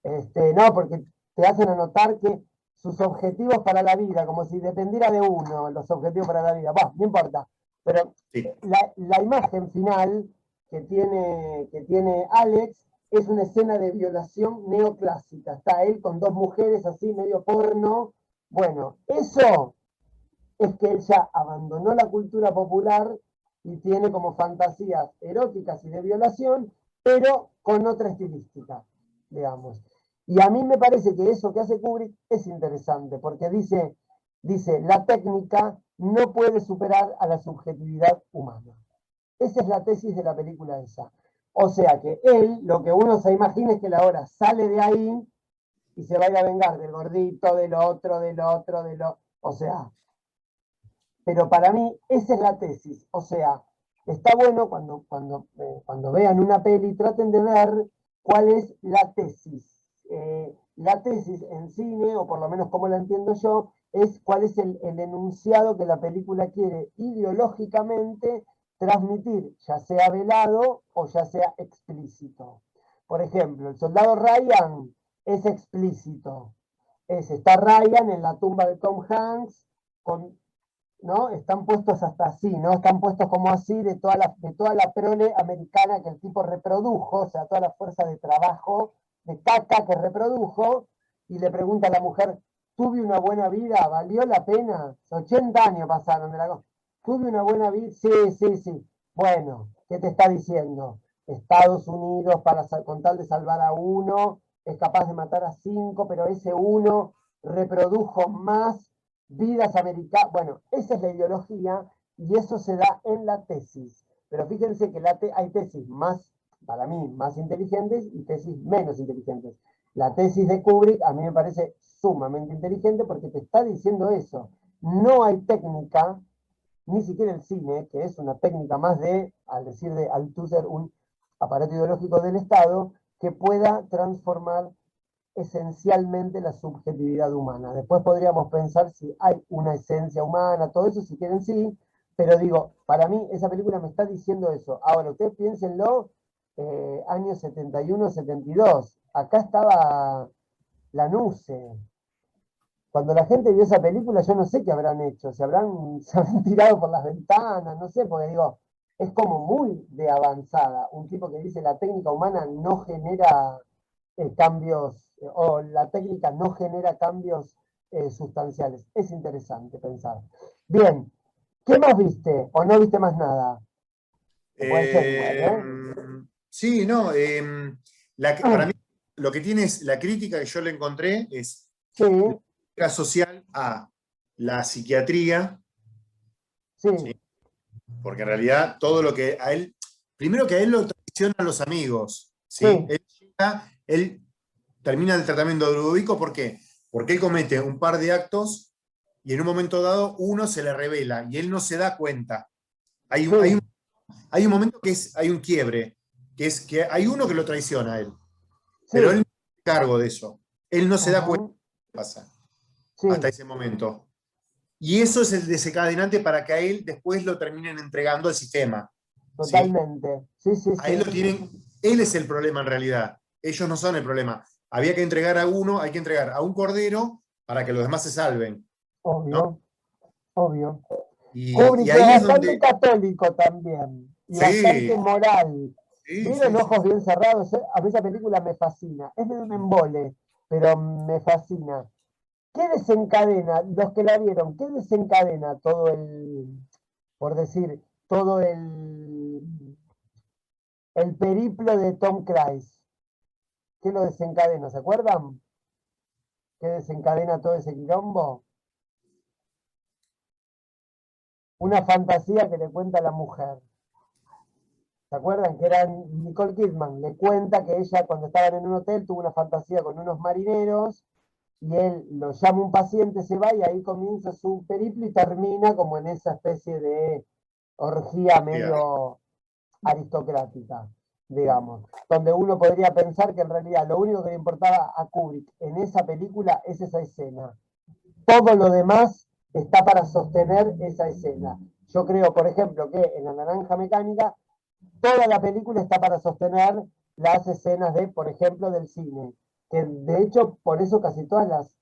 No, porque te hacen anotar que sus objetivos para la vida, como si dependiera de uno, los objetivos para la vida. Bueno, no importa. Pero sí. la imagen final que tiene Alex es una escena de violación neoclásica. Está él con dos mujeres así, medio porno. Bueno, eso es que él ya abandonó la cultura popular y tiene como fantasías eróticas y de violación, pero con otra estilística, digamos. Y a mí me parece que eso que hace Kubrick es interesante, porque dice, la técnica no puede superar a la subjetividad humana. Esa es la tesis de la película esa. O sea que él, lo que uno se imagina es que la hora sale de ahí y se va a ir a vengar del gordito, del otro, del otro, O sea, pero para mí esa es la tesis. O sea, está bueno cuando vean una peli, traten de ver cuál es la tesis. La tesis en cine, o por lo menos como la entiendo yo, es cuál es el enunciado que la película quiere ideológicamente transmitir, ya sea velado o ya sea explícito. Por ejemplo, el soldado Ryan es explícito. Está Ryan en la tumba de Tom Hanks, ¿no? Están puestos hasta así, ¿no? Están puestos como así de toda la prole americana que el tipo reprodujo, o sea, toda la fuerza de trabajo, de caca que reprodujo, y le pregunta a la mujer, ¿tuve una buena vida? ¿Valió la pena? 80 años pasaron de la cosa. ¿Tuve una buena vida? Sí. Bueno, ¿qué te está diciendo? Estados Unidos, con tal de salvar a uno, es capaz de matar a 5, pero ese uno reprodujo más vidas americanas. Bueno, esa es la ideología y eso se da en la tesis. Pero fíjense que hay tesis más, para mí, más inteligentes y tesis menos inteligentes. La tesis de Kubrick a mí me parece sumamente inteligente porque te está diciendo eso. No hay técnica, ni siquiera el cine, que es una técnica más al tú ser un aparato ideológico del Estado, que pueda transformar esencialmente la subjetividad humana. Después podríamos pensar si hay una esencia humana, todo eso, si quieren sí, pero digo, para mí esa película me está diciendo eso. Ahora, ustedes piénsenlo, años 71, 72. Acá estaba Lanuse. Cuando la gente vio esa película, yo no sé qué habrán hecho, se habrán tirado por las ventanas, no sé, porque digo, es como muy de avanzada. Un tipo que dice la técnica humana no genera cambios, o la técnica no genera cambios sustanciales. Es interesante pensar. Bien, ¿qué más viste? ¿O no viste más nada? Puede ser igual, Sí, no. Para mí, lo que tiene es la crítica que yo le encontré es Sí, la crítica social a la psiquiatría, sí, ¿sí? Porque en realidad todo lo que a él, primero que a él lo traicionan los amigos, ¿sí? Sí. Él termina el tratamiento de Ludovico, ¿por qué? Porque él comete un par de actos y en un momento dado uno se le revela y él no se da cuenta. Hay un momento hay un quiebre, que es que hay uno que lo traiciona a él, pero él no se hace cargo de eso. Él no se da cuenta de lo que pasa hasta ese momento. Y eso es el desencadenante para que a él después lo terminen entregando al sistema. Totalmente. Sí. A él lo tienen, él es el problema en realidad. Ellos no son el problema. Había que entregar a uno, hay que entregar a un cordero para que los demás se salven. Obvio. Y ahí es bastante donde. católico también. Y bastante moral. ¿Vieron Ojos Bien Cerrados? A mí esa película me fascina. Es medio un embole, pero me fascina. ¿Qué desencadena, los que la vieron, qué desencadena por decir, todo el periplo de Tom Cruise? ¿Qué lo desencadena? ¿Se acuerdan? ¿Qué desencadena todo ese quilombo? Una fantasía que le cuenta la mujer. ¿Se acuerdan? Que era Nicole Kidman. Le cuenta que ella cuando estaban en un hotel tuvo una fantasía con unos marineros y él lo llama un paciente, se va y ahí comienza su periplo y termina como en esa especie de orgía medio aristocrática, digamos, donde uno podría pensar que en realidad lo único que le importaba a Kubrick en esa película es esa escena. Todo lo demás está para sostener esa escena. Yo creo, por ejemplo, que en La Naranja Mecánica toda la película está para sostener las escenas por ejemplo, del cine. Que de hecho, por eso casi todas los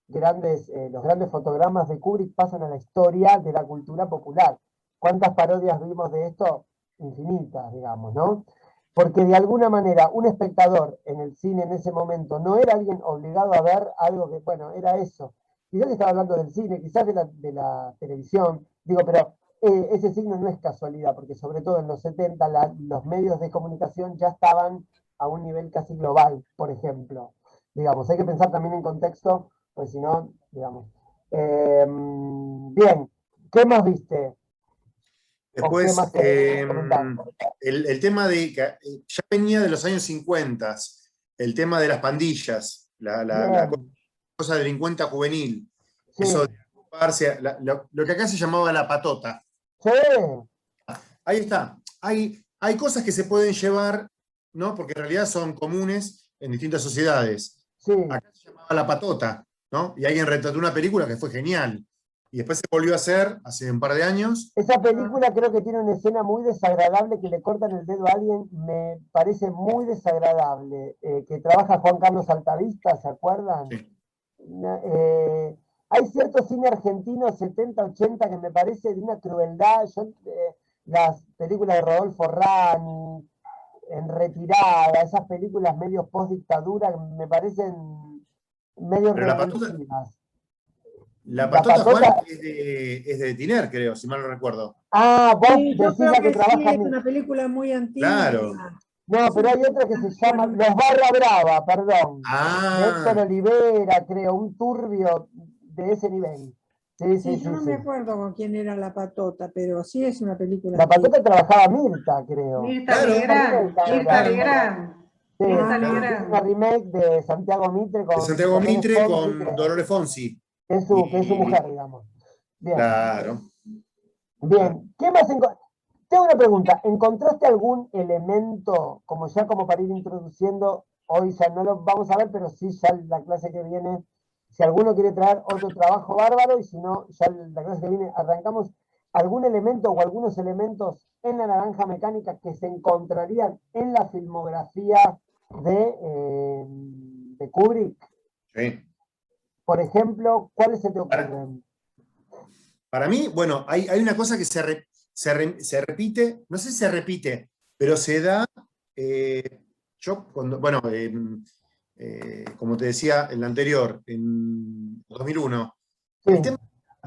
grandes fotogramas de Kubrick pasan a la historia de la cultura popular. ¿Cuántas parodias vimos de esto? Infinitas, digamos, ¿no? Porque de alguna manera un espectador en el cine en ese momento no era alguien obligado a ver algo que, bueno, era eso. Quizás estaba hablando del cine, quizás de la televisión, digo, pero ese signo no es casualidad, porque sobre todo en los 70 los medios de comunicación ya estaban a un nivel casi global, por ejemplo. Digamos, hay que pensar también en contexto, pues si no, digamos. Bien, ¿qué más viste? Después, el tema de, ya venía de los años 50, el tema de las pandillas, la cosa delincuente juvenil, eso de ocuparse, lo que acá se llamaba la patota. Sí. Ahí está. hay cosas que se pueden llevar, ¿no? Porque en realidad son comunes en distintas sociedades. Sí. Acá se llamaba La Patota, ¿no? Y alguien retrató una película que fue genial. Y después se volvió a hacer hace un par de años. Esa película creo que tiene una escena muy desagradable que le cortan el dedo a alguien, me parece muy desagradable. Que trabaja Juan Carlos Altavista, ¿se acuerdan? Sí. Hay cierto cine argentino 70, 80 que me parece de una crueldad. Las películas de Rodolfo Rani, En Retirada, esas películas medio post-dictadura me parecen medio Pero repulsivas. La Patota, Juan, es de Tiner, creo, si mal no recuerdo. Ah, vos Sí, yo decís creo la que que sí, trabaja es una película muy antigua. Claro. No, pero hay otra que se llama Los Barra Brava, perdón. De Héctor Ah, Olivera, creo, un turbio de ese nivel. Sí, Sí, sí, yo sí, no sí. me acuerdo con quién era La Patota, pero sí es una película La antigua. Patota trabajaba Mirta, creo. Mirta Claro. Legrand, Mirta Claro. Legrand. Sí, Mirta es una Legrand. remake de Santiago Mitre de con Santiago Dolores Mitre Fonsi, con creo, Dolores Fonsi. que es su mujer, digamos. Bien. Claro. Bien, ¿qué más Tengo una pregunta, ¿encontraste algún elemento, como para ir introduciendo, hoy ya no lo vamos a ver, pero sí ya la clase que viene, si alguno quiere traer otro trabajo bárbaro, y si no, ya la clase que viene arrancamos, algún elemento o algunos elementos en La Naranja Mecánica que se encontrarían en la filmografía de Kubrick? Sí. Por ejemplo, ¿cuáles se te ocurren? Para mí, bueno, hay una cosa que se repite, no sé si se repite, pero se da, yo cuando, bueno, como te decía en la anterior, en 2001, Sí, el tema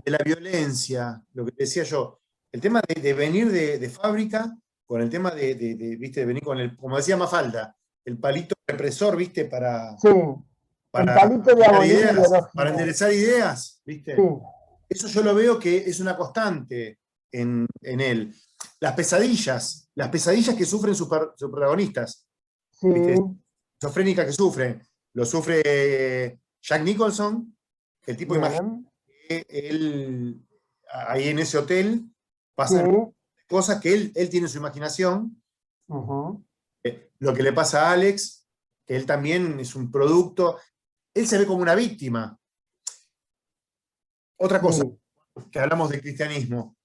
de la violencia, lo que te decía yo, el tema de venir de fábrica, con el tema ¿viste? De venir con el, como decía Mafalda, el palito represor, ¿viste? sí, el palito de abolir ideología. para enderezar ideas, ¿viste? Sí, Eso yo lo veo que es una constante en él. Las pesadillas que sufren sus protagonistas, sí, ¿viste? Esquizofrénica que sufren, lo sufre Jack Nicholson, el tipo imagina bien, que él, ahí en ese hotel, sí, pasan cosas que él tiene en su imaginación. ujú, Lo que le pasa a Alex, que él también es un producto, él se ve como una víctima. Otra cosa, sí, que hablamos de cristianismo,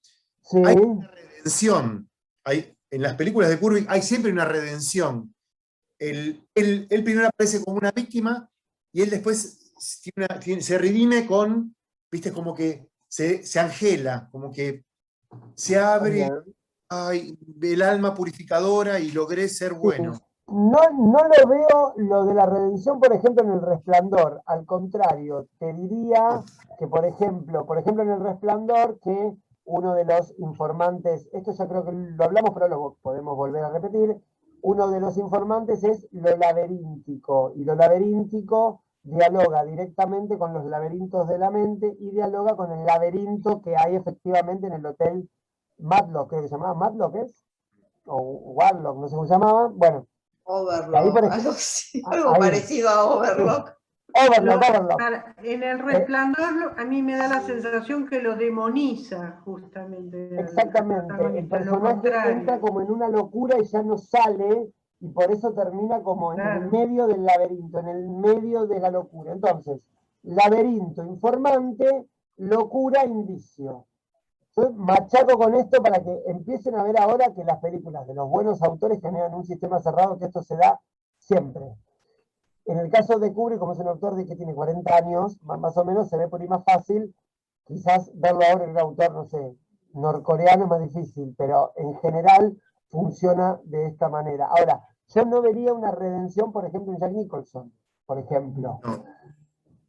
sí, hay una redención. En las películas de Kubrick hay siempre una redención. Él primero aparece como una víctima y él después se redime con, viste, como que se angela, como que se abre bien. el alma purificadora y logré ser bueno. No lo veo lo de la redención, por ejemplo, en El Resplandor. Al contrario, te diría que, por ejemplo, en El Resplandor, que uno de los informantes, esto ya creo que lo hablamos, pero lo podemos volver a repetir, uno de los informantes es lo laberíntico, y lo laberíntico dialoga directamente con los laberintos de la mente y dialoga con el laberinto que hay efectivamente en el hotel Matlock, creo que se llamaba Matlock, ¿es? O Warlock, no sé cómo se llamaba. Bueno, ahí Overlock, algo ahí. parecido a Overlock. Overlock. En El Resplandor a mí me da la sensación que lo demoniza justamente. Exactamente, el personaje entra como en una locura y ya no sale, y por eso termina como en el medio del laberinto, en el medio de la locura. Entonces, laberinto, informante, locura, indicio. Yo machaco con esto para que empiecen a ver ahora que las películas de los buenos autores generan un sistema cerrado, que esto se da siempre. En el caso de Kubrick, como es un autor que tiene 40 años, más o menos, se ve por ahí más fácil. Quizás verlo ahora en un autor, no sé, norcoreano es más difícil, pero en general funciona de esta manera. Ahora, yo no vería una redención, por ejemplo, en Jack Nicholson, por ejemplo. No.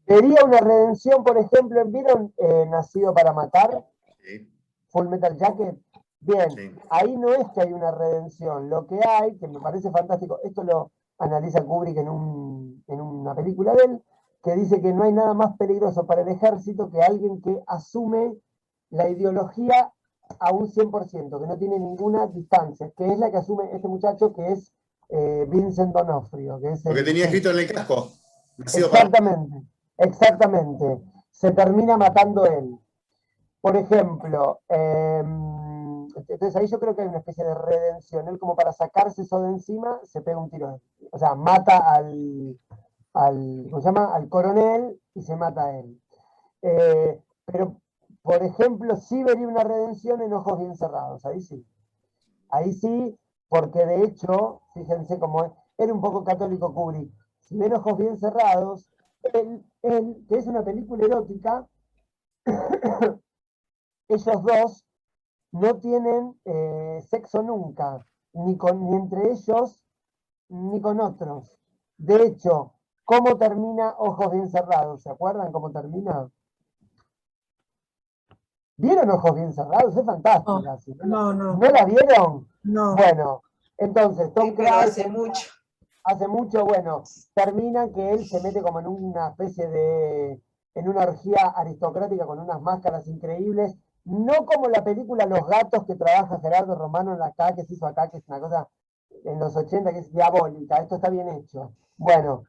Vería una redención, por ejemplo, ¿vieron Nacido para Matar? Sí. Full Metal Jacket. Bien, Sí. ahí no es que hay una redención, lo que hay, que me parece fantástico, esto lo analiza Kubrick en una película de él, que dice que no hay nada más peligroso para el ejército que alguien que asume la ideología a un 100%, que no tiene ninguna distancia, que es la que asume este muchacho, que es Vincent D'Onofrio. Que es Lo que tenía escrito en el casco. Exactamente. Se termina matando él. Por ejemplo, entonces ahí yo creo que hay una especie de redención. Él como para sacarse eso de encima, se pega un tiro. O sea, mata ¿cómo se llama? Al coronel y se mata a él. Pero, por ejemplo, sí vería una redención en Ojos Bien Cerrados, ahí sí. Ahí sí, porque de hecho, fíjense cómo es, era un poco católico Kubrick. Si ven Ojos Bien Cerrados, él, que es una película erótica, ellos dos no tienen sexo nunca, ni entre ellos, ni con otros. De hecho, ¿cómo termina Ojos Bien Cerrados? ¿Se acuerdan cómo termina? ¿Vieron Ojos Bien Cerrados? Es fantástica. Si No. ¿No la vieron? No. Bueno, entonces, Tom Sí, pero Cruise hace mucho. hace mucho, bueno, termina que él se mete como en una especie en una orgía aristocrática con unas máscaras increíbles, no como la película Los Gatos que trabaja Gerardo Romano en acá, que se hizo acá, que es una cosa en los 80 que es diabólica, esto está bien hecho. Bueno,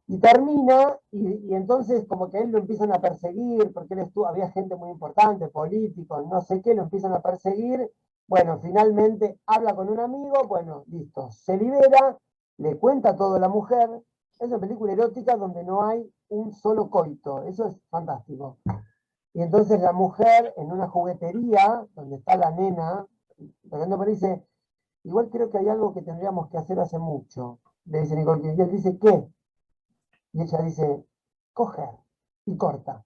y termina, y entonces como que él lo empiezan a perseguir, porque él había gente muy importante, políticos, no sé qué, lo empiezan a perseguir. Bueno, finalmente habla con un amigo, bueno, listo, se libera, le cuenta todo a la mujer. Es una película erótica donde no hay un solo coito, eso es fantástico. Y entonces la mujer en una juguetería, donde está la nena, tocando, dice, igual creo que hay algo que tendríamos que hacer hace mucho. Le dice Nicole Kidman, y él dice, ¿qué? Y ella dice, coger, y corta.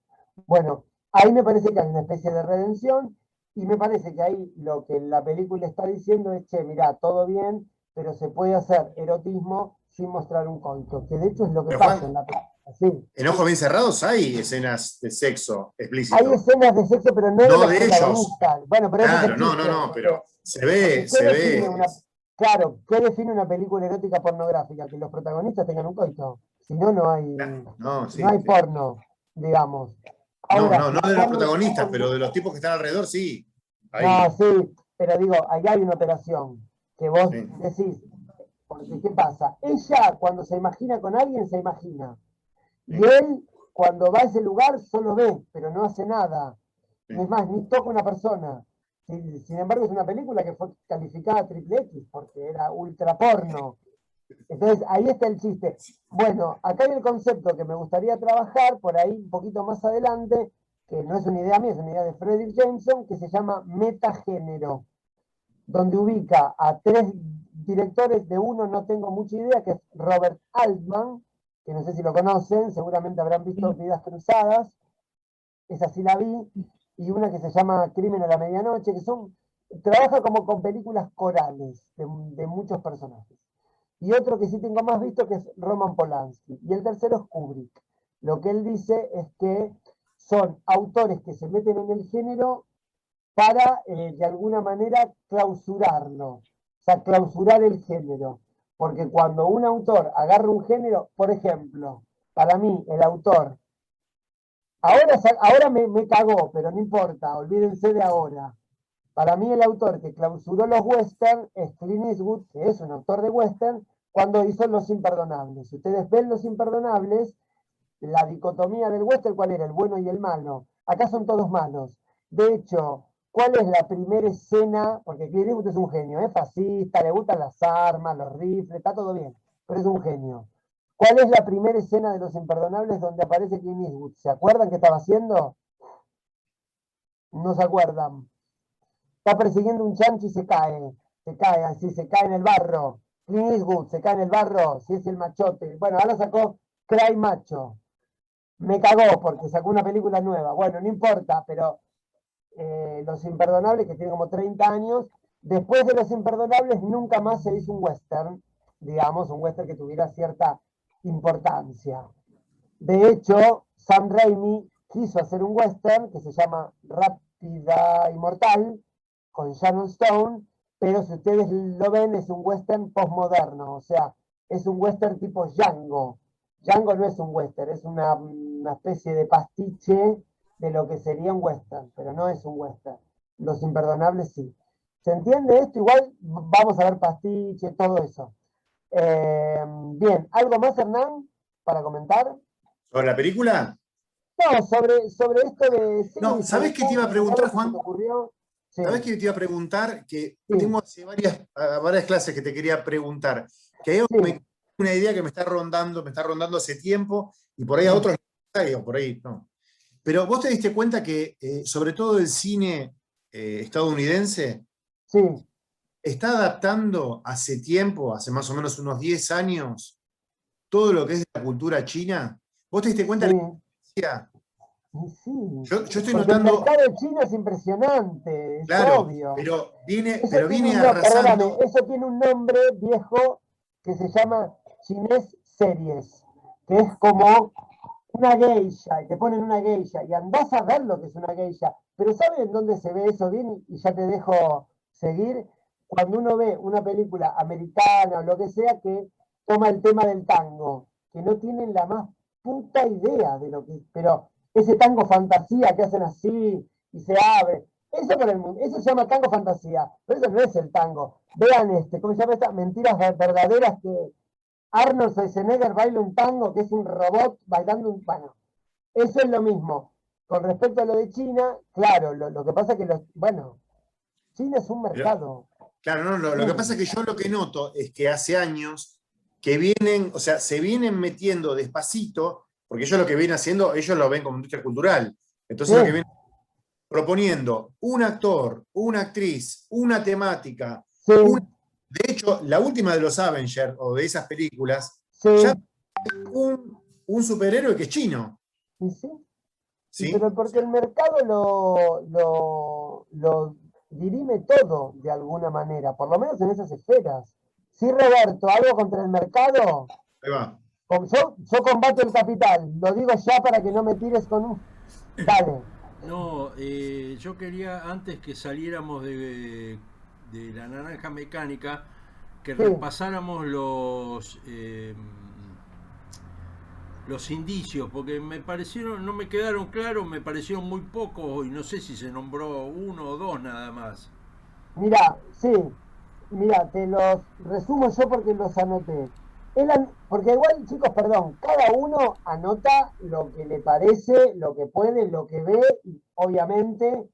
Bueno, ahí me parece que hay una especie de redención, y me parece que ahí lo que la película está diciendo es, che, mirá, todo bien, pero se puede hacer erotismo sin mostrar un coito, que de hecho es lo que Pero, pasa Juan, en la película. Sí. En Ojos Bien Cerrados hay escenas de sexo Hay explícito. escenas de sexo, pero no de No los de ellos. protagonistas. Bueno, pero ese es el Claro, no, chiste, no, pero se porque ve, ¿qué se define ve. claro, ¿qué define una película erótica pornográfica? Que los protagonistas tengan un coito. Si no, no hay No, sí, sí. porno, digamos. No, Ahora, no, si no de los estamos protagonistas, con- pero de los tipos que están alrededor, sí. No, Ahí. sí, pero digo, ahí hay una operación que vos Sí. decís, porque ¿qué pasa? Ella, cuando se imagina con alguien, se imagina. Sí. Y él, cuando va a ese lugar, solo ve, pero no hace nada. Sí. Y es más, ni toca una persona. Sin embargo, es una película que fue calificada triple X, porque era ultra porno. Entonces, ahí está el chiste. Bueno, acá hay el concepto que me gustaría trabajar, por ahí un poquito más adelante, que no es una idea mía, es una idea de Frederick Jameson, que se llama metagénero, donde ubica a tres directores, de uno no tengo mucha idea, que es Robert Altman, que no sé si lo conocen, seguramente habrán visto Vidas Cruzadas, esa sí la vi, y una que se llama Crimen a la Medianoche, trabaja como con películas corales de muchos personajes. Y otro que sí tengo más visto que es Roman Polanski. Y el tercero es Kubrick. Lo que él dice es que son autores que se meten en el género para, de alguna manera, clausurarlo. O sea, clausurar el género. Porque cuando un autor agarra un género, por ejemplo, para mí, el autor, ahora me cagó, pero no importa, olvídense de ahora. Para mí el autor que clausuró los western es Clint Eastwood, que es un autor de western, cuando hizo Los Imperdonables. Si ustedes ven Los Imperdonables, la dicotomía del western, ¿cuál era? El bueno y el malo. Acá son todos malos. De hecho, ¿cuál es la primera escena? Porque Clint Eastwood es un genio, es fascista, le gustan las armas, los rifles, está todo bien, pero es un genio. ¿Cuál es la primera escena de Los Imperdonables donde aparece Clint Eastwood? ¿Se acuerdan qué estaba haciendo? No se acuerdan. Está persiguiendo un chancho y se cae, así, se cae en el barro. Clint Eastwood se cae en el barro, si es el machote. Bueno, ahora sacó Cry Macho. Me cagó porque sacó una película nueva. Bueno, no importa, pero Los Imperdonables, que tiene como 30 años, después de Los Imperdonables nunca más se hizo un western, digamos, un western que tuviera cierta importancia. De hecho, Sam Raimi quiso hacer un western que se llama Rápida y Mortal, con Sharon Stone, pero si ustedes lo ven es un western postmoderno, o sea, es un western tipo Django. Django no es un western, es una especie de pastiche de lo que sería un western, pero no es un western. Los Imperdonables sí. ¿Se entiende esto? Igual vamos a ver pastiche, todo eso. Bien, ¿algo más, Hernán, para comentar? ¿Sobre la película? No, sobre esto de... Sí, No, ¿sabés qué te iba a preguntar, Juan? ocurrió? Sí, ¿Sabés que te iba a preguntar? Que Sí. tengo hace varias clases que te quería preguntar. Que hay sí, una idea que me está rondando hace tiempo, y por ahí a otros o por ahí no. Pero vos te diste cuenta que, sobre todo el cine estadounidense, sí, está adaptando hace tiempo, hace más o menos unos 10 años, todo lo que es la cultura china. ¿Vos te diste cuenta de la sí. diferencia? Y sí, Yo estoy porque el notando, mercado chino es impresionante, es claro, obvio. pero viene, Eso tiene un nombre, arrasando. perdóname, eso tiene un nombre viejo que se llama chinés series, que es como una geisha, y te ponen una geisha, y andás a ver lo que es una geisha. Pero ¿sabes en dónde se ve eso bien? Y ya te dejo seguir. Cuando uno ve una película americana o lo que sea que toma el tema del tango, que no tienen la más puta idea de lo que es, pero ese tango fantasía que hacen así y se abre, eso por el mundo, eso se llama tango fantasía, pero eso no es el tango. Vean ¿cómo se llama esta? Mentiras verdaderas que Arnold Schwarzenegger baila un tango que es un robot bailando un... Bueno, eso es lo mismo. Con respecto a lo de China, claro, lo que pasa es que bueno, China es un Pero, mercado. claro, no, lo que pasa es que yo lo que noto es que hace años que vienen, o sea, se vienen metiendo despacito, porque ellos lo que vienen haciendo, ellos lo ven como industria cultural. Entonces lo que vienen proponiendo un actor, una actriz, una temática. Sí, De hecho, la última de los Avengers o de esas películas, sí, ya un superhéroe que es chino. y sí. ¿Sí? Pero porque el mercado lo dirime todo de alguna manera, por lo menos en esas esferas. Sí, Roberto, algo contra el mercado. Ahí va. Yo combato el capital, lo digo ya para que no me tires con un... Dale. No, yo quería antes que saliéramos de la naranja mecánica, que Sí. repasáramos los indicios, porque me parecieron, no me quedaron claros, me parecieron muy pocos y no sé si se nombró uno o dos nada más. Mira, sí, mira, te los resumo yo porque los anoté. Porque igual, chicos, perdón, cada uno anota lo que le parece, lo que puede, lo que ve, y obviamente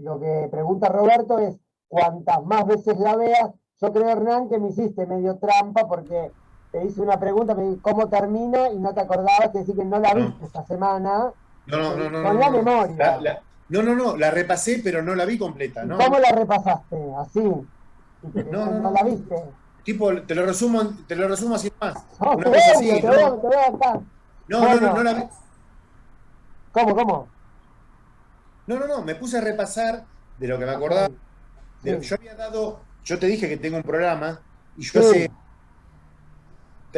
lo que pregunta Roberto es cuantas más veces la veas. Yo creo, Hernán, que me hiciste medio trampa porque te hice una pregunta, me dije, ¿cómo termina? Y no te acordabas, que decir que no la viste esta semana. Con la memoria. No, la repasé, pero no la vi completa. ¿Y No, cómo la repasaste? Así. no, la viste. tipo, te lo resumo así más. No, Una cosa así, te ¿no? veo acá. No la vi. ¿Cómo? No, me puse a repasar de lo que me acordaba. Sí. Yo te dije que tengo un programa, y yo Sí.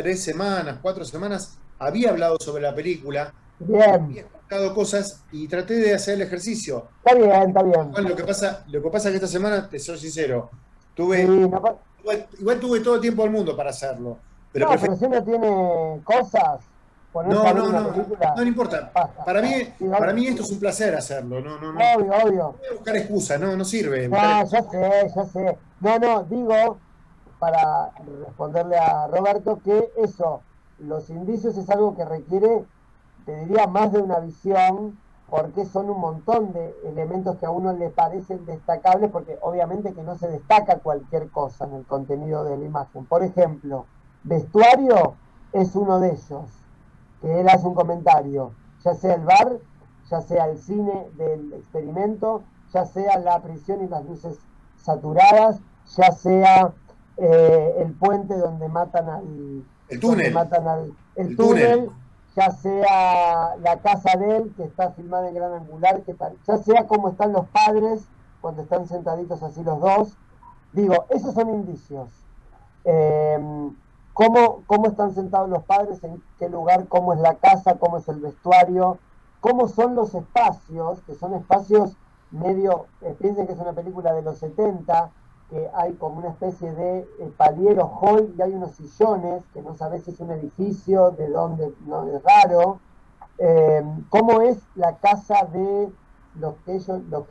hace 4 semanas, había hablado sobre la película, Bien. había explicado cosas y traté de hacer el ejercicio. Está bien. Lo que pasa es que esta semana, te soy sincero, Sí, igual tuve todo el tiempo del mundo para hacerlo. Pero pero si uno tiene cosas, ponerse a ver una película. no importa. Basta. Para Sí, mí esto es un placer hacerlo. No. Obvio. Voy a buscar excusa, no sirve. No, ya sé. No, digo, para responderle a Roberto, que eso, los indicios es algo que requiere, te diría, más de una visión, porque son un montón de elementos que a uno le parecen destacables, porque obviamente que no se destaca cualquier cosa en el contenido de la imagen. Por ejemplo, vestuario es uno de ellos, que él hace un comentario, ya sea el bar, ya sea el cine del experimento, ya sea la prisión y las luces saturadas, ya sea el puente donde matan el túnel. El túnel, ya sea la casa de él, que está filmada en gran angular, ya sea cómo están los padres cuando están sentaditos así los dos. Digo, esos son indicios. ¿Cómo están sentados los padres? ¿En qué lugar? ¿Cómo es la casa? ¿Cómo es el vestuario? ¿Cómo son los espacios? Que son espacios medio, piensen que es una película de los 70, que hay como una especie de paliero hall y hay unos sillones, que no sabes si es un edificio, de dónde, no es raro. ¿Cómo es la casa de los que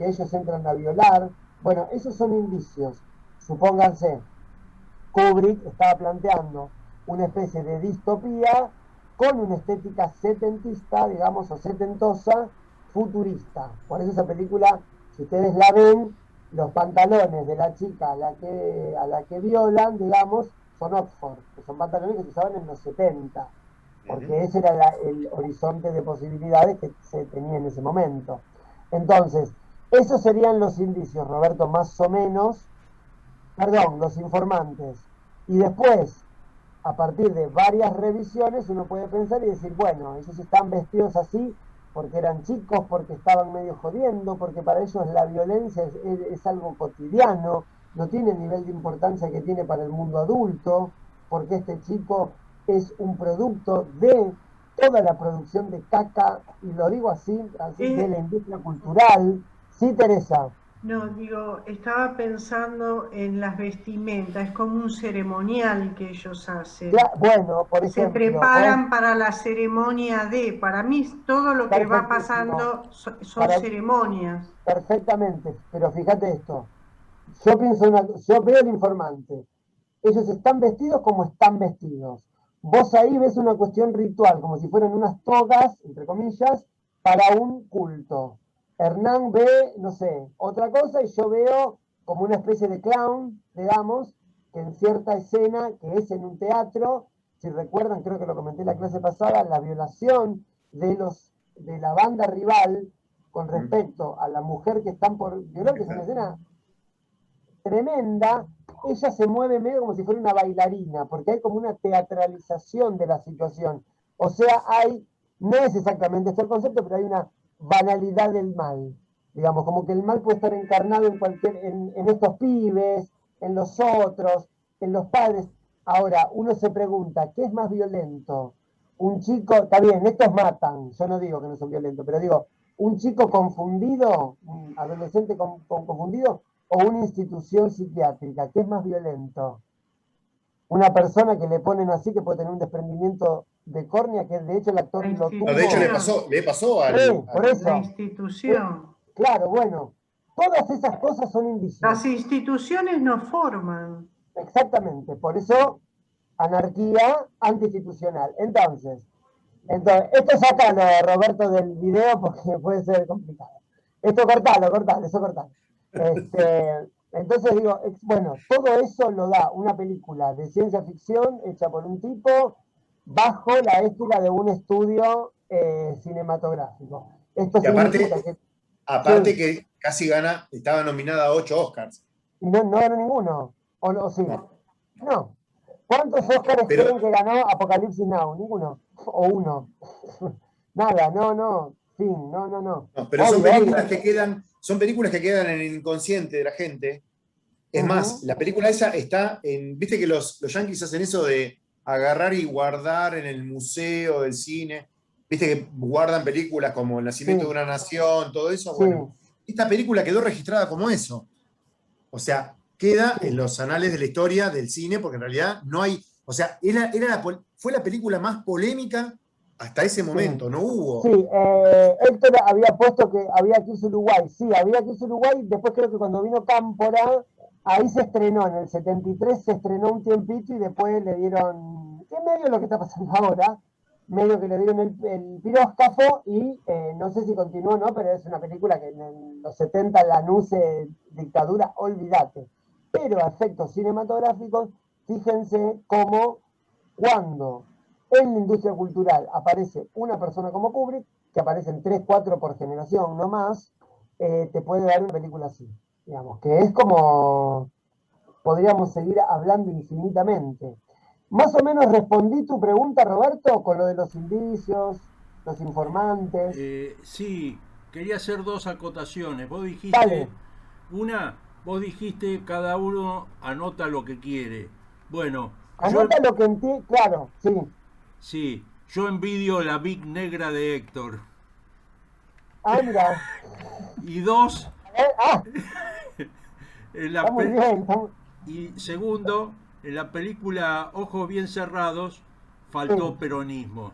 ellos entran a violar? Bueno, esos son indicios. Supónganse, Kubrick estaba planteando una especie de distopía con una estética setentista, digamos, o setentosa, futurista. Por eso esa película si ustedes la ven, los pantalones de la chica a la que violan, digamos, son Oxford, que son pantalones que se usaban en los 70, porque ese era el horizonte de posibilidades que se tenía en ese momento. Entonces, esos serían los indicios, Roberto, más o menos, perdón, los informantes. Y después, a partir de varias revisiones, uno puede pensar y decir, bueno, ellos están vestidos así porque eran chicos, porque estaban medio jodiendo, porque para ellos la violencia es algo cotidiano, no tiene el nivel de importancia que tiene para el mundo adulto, porque este chico es un producto de toda la producción de caca, y lo digo así de la industria cultural. Sí, Teresa. No, digo, estaba pensando en las vestimentas, es como un ceremonial que ellos hacen. Bueno, por ejemplo. Se preparan para la ceremonia para mí todo lo que va pasando son ceremonias. Perfectamente, pero fíjate esto, yo veo el informante, ellos están vestidos como están vestidos. Vos ahí ves una cuestión ritual, como si fueran unas togas, entre comillas, para un culto. Hernán ve, no sé, otra cosa, y yo veo como una especie de clown, digamos, que en cierta escena, que es en un teatro, si recuerdan, creo que lo comenté en la clase pasada, la violación de la banda rival con respecto a la mujer que están por violar, que es una escena tremenda. Ella se mueve medio como si fuera una bailarina, porque hay como una teatralización de la situación. O sea, no es exactamente este el concepto, pero hay una banalidad del mal, digamos, como que el mal puede estar encarnado en estos pibes, en los otros, en los padres. Ahora, uno se pregunta, ¿qué es más violento? Un chico, está bien, estos matan, yo no digo que no son violentos, pero digo, un chico confundido, un adolescente confundido, o una institución psiquiátrica, ¿qué es más violento? Una persona que le ponen así, que puede tener un desprendimiento de córnea, que de hecho el actor lo tuvo. No, de hecho le pasó por eso. La institución. Claro, bueno, todas esas cosas son indicios. Las instituciones nos forman. Exactamente, por eso anarquía antiinstitucional. Entonces, esto sácalo, Roberto, del video porque puede ser complicado. Esto cortalo, eso cortalo. Entonces digo, bueno, todo eso lo da una película de ciencia ficción hecha por un tipo bajo la égida de un estudio cinematográfico. Esto y aparte sí. Que casi estaba nominada a 8 Oscars. Y no ganó ninguno, o sí. No. ¿Cuántos Oscars creen que ganó Apocalipsis Now? Ninguno. O uno. Nada, no. Fin, no. No, pero son películas que quedan en el inconsciente de la gente. Es más, la película esa está en. Viste que los yanquis hacen eso de agarrar y guardar en el museo del cine. Viste que guardan películas como El nacimiento de una nación, todo eso. Sí. Bueno, esta película quedó registrada como eso. O sea, queda en los anales de la historia del cine, porque en realidad no hay. O sea, fue la película más polémica hasta ese momento, no hubo. Sí, Héctor había puesto que había Kiss Uruguay. Sí, había Kiss Uruguay. Después creo que cuando vino Cámpora, ahí se estrenó, en el 73 se estrenó un tiempito y después le dieron, que medio lo que está pasando ahora, medio que le dieron el piróscafo y no sé si continuó o no, pero es una película que en los 70 la nuce dictadura, olvídate. Pero a efectos cinematográficos, fíjense cómo cuando en la industria cultural aparece una persona como Kubrick, que aparecen 3, 4 por generación, no más, te puede dar una película así, digamos, que es como podríamos seguir hablando infinitamente. Más o menos respondí tu pregunta, Roberto, con lo de los indicios, los informantes. Sí, quería hacer 2 acotaciones. Vos dijiste, Dale. Vos dijiste cada uno anota lo que quiere. Bueno, anota lo que entiende, claro, sí. Sí, yo envidio la Big Negra de Héctor. Ah, mira. Y 2, está muy bien. Y segundo, en la película Ojos Bien Cerrados faltó peronismo.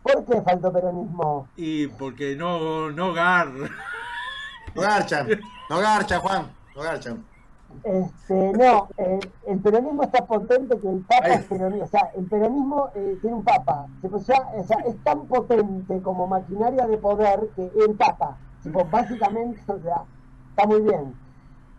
¿Por qué faltó peronismo? Y porque no garchan, Juan, no garchan. No, el peronismo está potente que el Papa es peronista. O sea, el peronismo tiene un Papa. O sea, es tan potente como maquinaria de poder que el Papa Tipo, básicamente, o sea, está muy bien.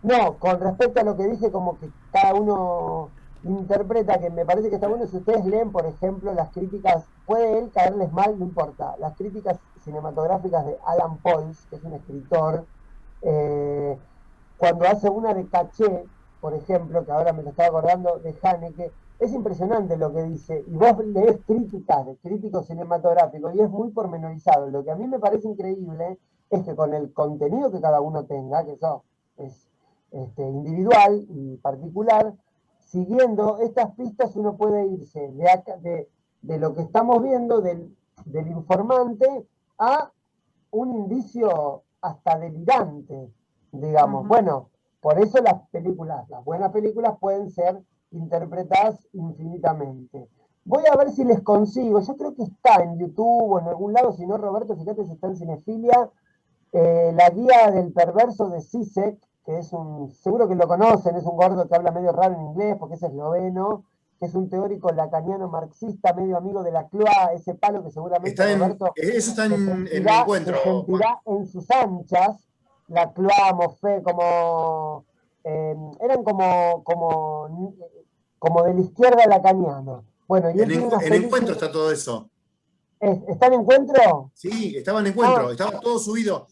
No, con respecto a lo que dije, como que cada uno interpreta, que me parece que está bueno, si ustedes leen, por ejemplo, las críticas, puede él caerles mal, no importa, las críticas cinematográficas de Alan Pauls, que es un escritor, eh, cuando hace una de Caché, por ejemplo, que ahora me lo estaba acordando, de Haneke, es impresionante lo que dice, y vos lees críticas de críticos cinematográficos, y es muy pormenorizado. Lo que a mí me parece increíble es que con el contenido que cada uno tenga, que eso es individual y particular, siguiendo estas pistas uno puede irse de lo que estamos viendo, del informante, a un indicio hasta delirante, digamos. Bueno, por eso las buenas películas pueden ser interpretadas infinitamente. Voy a ver si les consigo, yo creo que está en YouTube o en algún lado, si no, Roberto, fíjate si está en Cinefilia, la guía del perverso de Zizek, que es seguro que lo conocen, es un gordo que habla medio raro en inglés porque es esloveno, que es un teórico lacaniano marxista, medio amigo de la CLOA, ese palo que seguramente Roberto eso está en se Encuentro, Juan. sentirá en sus anchas, la CLOA, Mofé, eran como de la izquierda lacaniana. Bueno, y él tiene unas En Encuentro películas. está todo eso. ¿Está en Encuentro? Sí, estaba en Encuentro, Ah. estaba todo subido.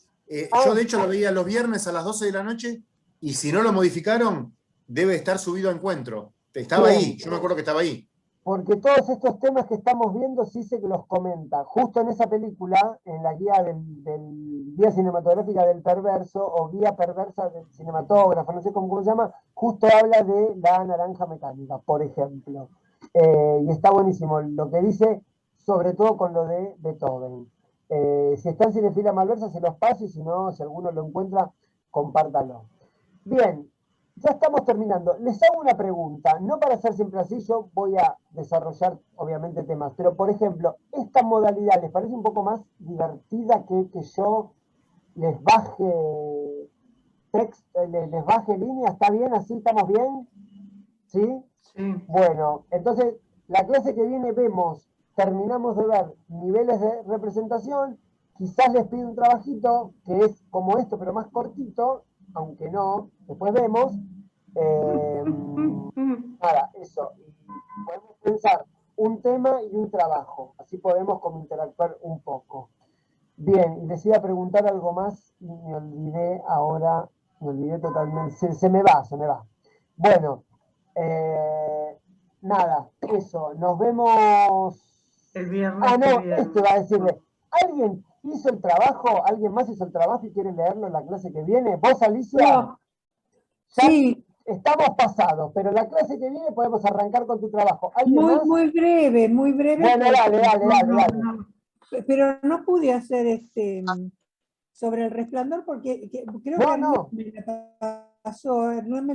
Yo, de hecho, lo veía los viernes a las 12 de la noche y si no lo modificaron, debe estar subido a Encuentro. Estaba Bien. ahí, yo me acuerdo que estaba ahí. Porque todos estos temas que estamos viendo sí sé que los comenta. Justo en esa película, en la guía guía cinematográfica del perverso, o guía perversa del cinematógrafo, no sé cómo se llama, justo habla de la naranja mecánica, por ejemplo. Y está buenísimo lo que dice, sobre todo con lo de Beethoven. Si está en Cinefila Malversa, se los paso, y si no, si alguno lo encuentra, compártalo. Bien, ya estamos terminando. Les hago una pregunta, no para ser siempre así, yo voy a desarrollar obviamente temas, pero por ejemplo, ¿esta modalidad les parece un poco más divertida que yo les baje texto, les baje línea? ¿Está bien así? ¿Estamos bien? ¿Sí? Sí. Bueno, entonces la clase que viene terminamos de ver niveles de representación, quizás les pido un trabajito que es como esto, pero más cortito, aunque no, después vemos. Nada, eso. Y podemos pensar un tema y un trabajo, así podemos como interactuar un poco. Bien, y les iba a preguntar algo más y me olvidé ahora, me olvidé totalmente, se me va. Bueno, nada, eso, nos vemos. El viernes Ah, que no, viene. va a decirle, ¿alguien hizo el trabajo? ¿Alguien más hizo el trabajo y quiere leerlo en la clase que viene? ¿Vos, Alicia? No. Ya Sí, estamos pasados, pero la clase que viene podemos arrancar con tu trabajo. ¿Alguien más? muy breve, muy breve. Bueno, porque dale. pero no pude hacer sobre el resplandor porque creo que Hernán No. me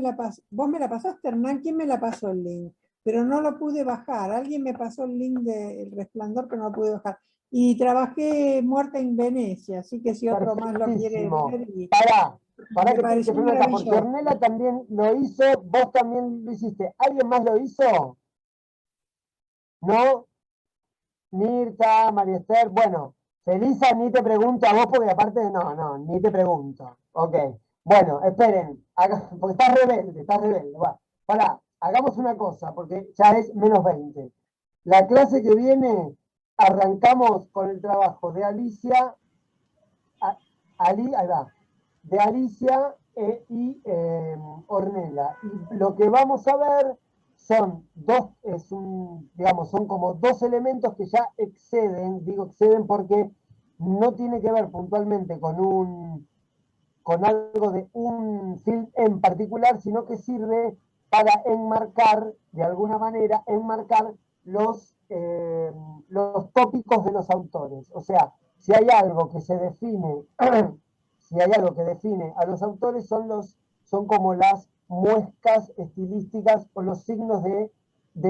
la pasó, vos me la pasaste, Hernán, ¿quién me la pasó el link? Pero no lo pude bajar, alguien me pasó el link del resplandor, pero no lo pude bajar. Y trabajé Muerta en Venecia, así que si otro más lo quiere Perfectísimo. ver. Pará Me que pareció te acá, porque maravilloso. Ornella también lo hizo, vos también lo hiciste. ¿Alguien más lo hizo? ¿No? Mirta, María Esther, bueno, Felisa, ni te pregunto a vos, porque aparte, no, ni te pregunto. Ok, bueno, esperen, porque estás rebelde. Bueno, pará, hagamos una cosa, porque ya es -20. La clase que viene, arrancamos con el trabajo de Alicia, ahí va, de Alicia y Ornella. Y lo que vamos a ver son son como dos elementos que ya exceden, digo exceden porque no tiene que ver puntualmente con algo de un film en particular, sino que sirve para enmarcar, de alguna manera, los tópicos de los autores. O sea, si hay algo que se define, si hay algo que define a los autores, son como las muescas estilísticas o los signos de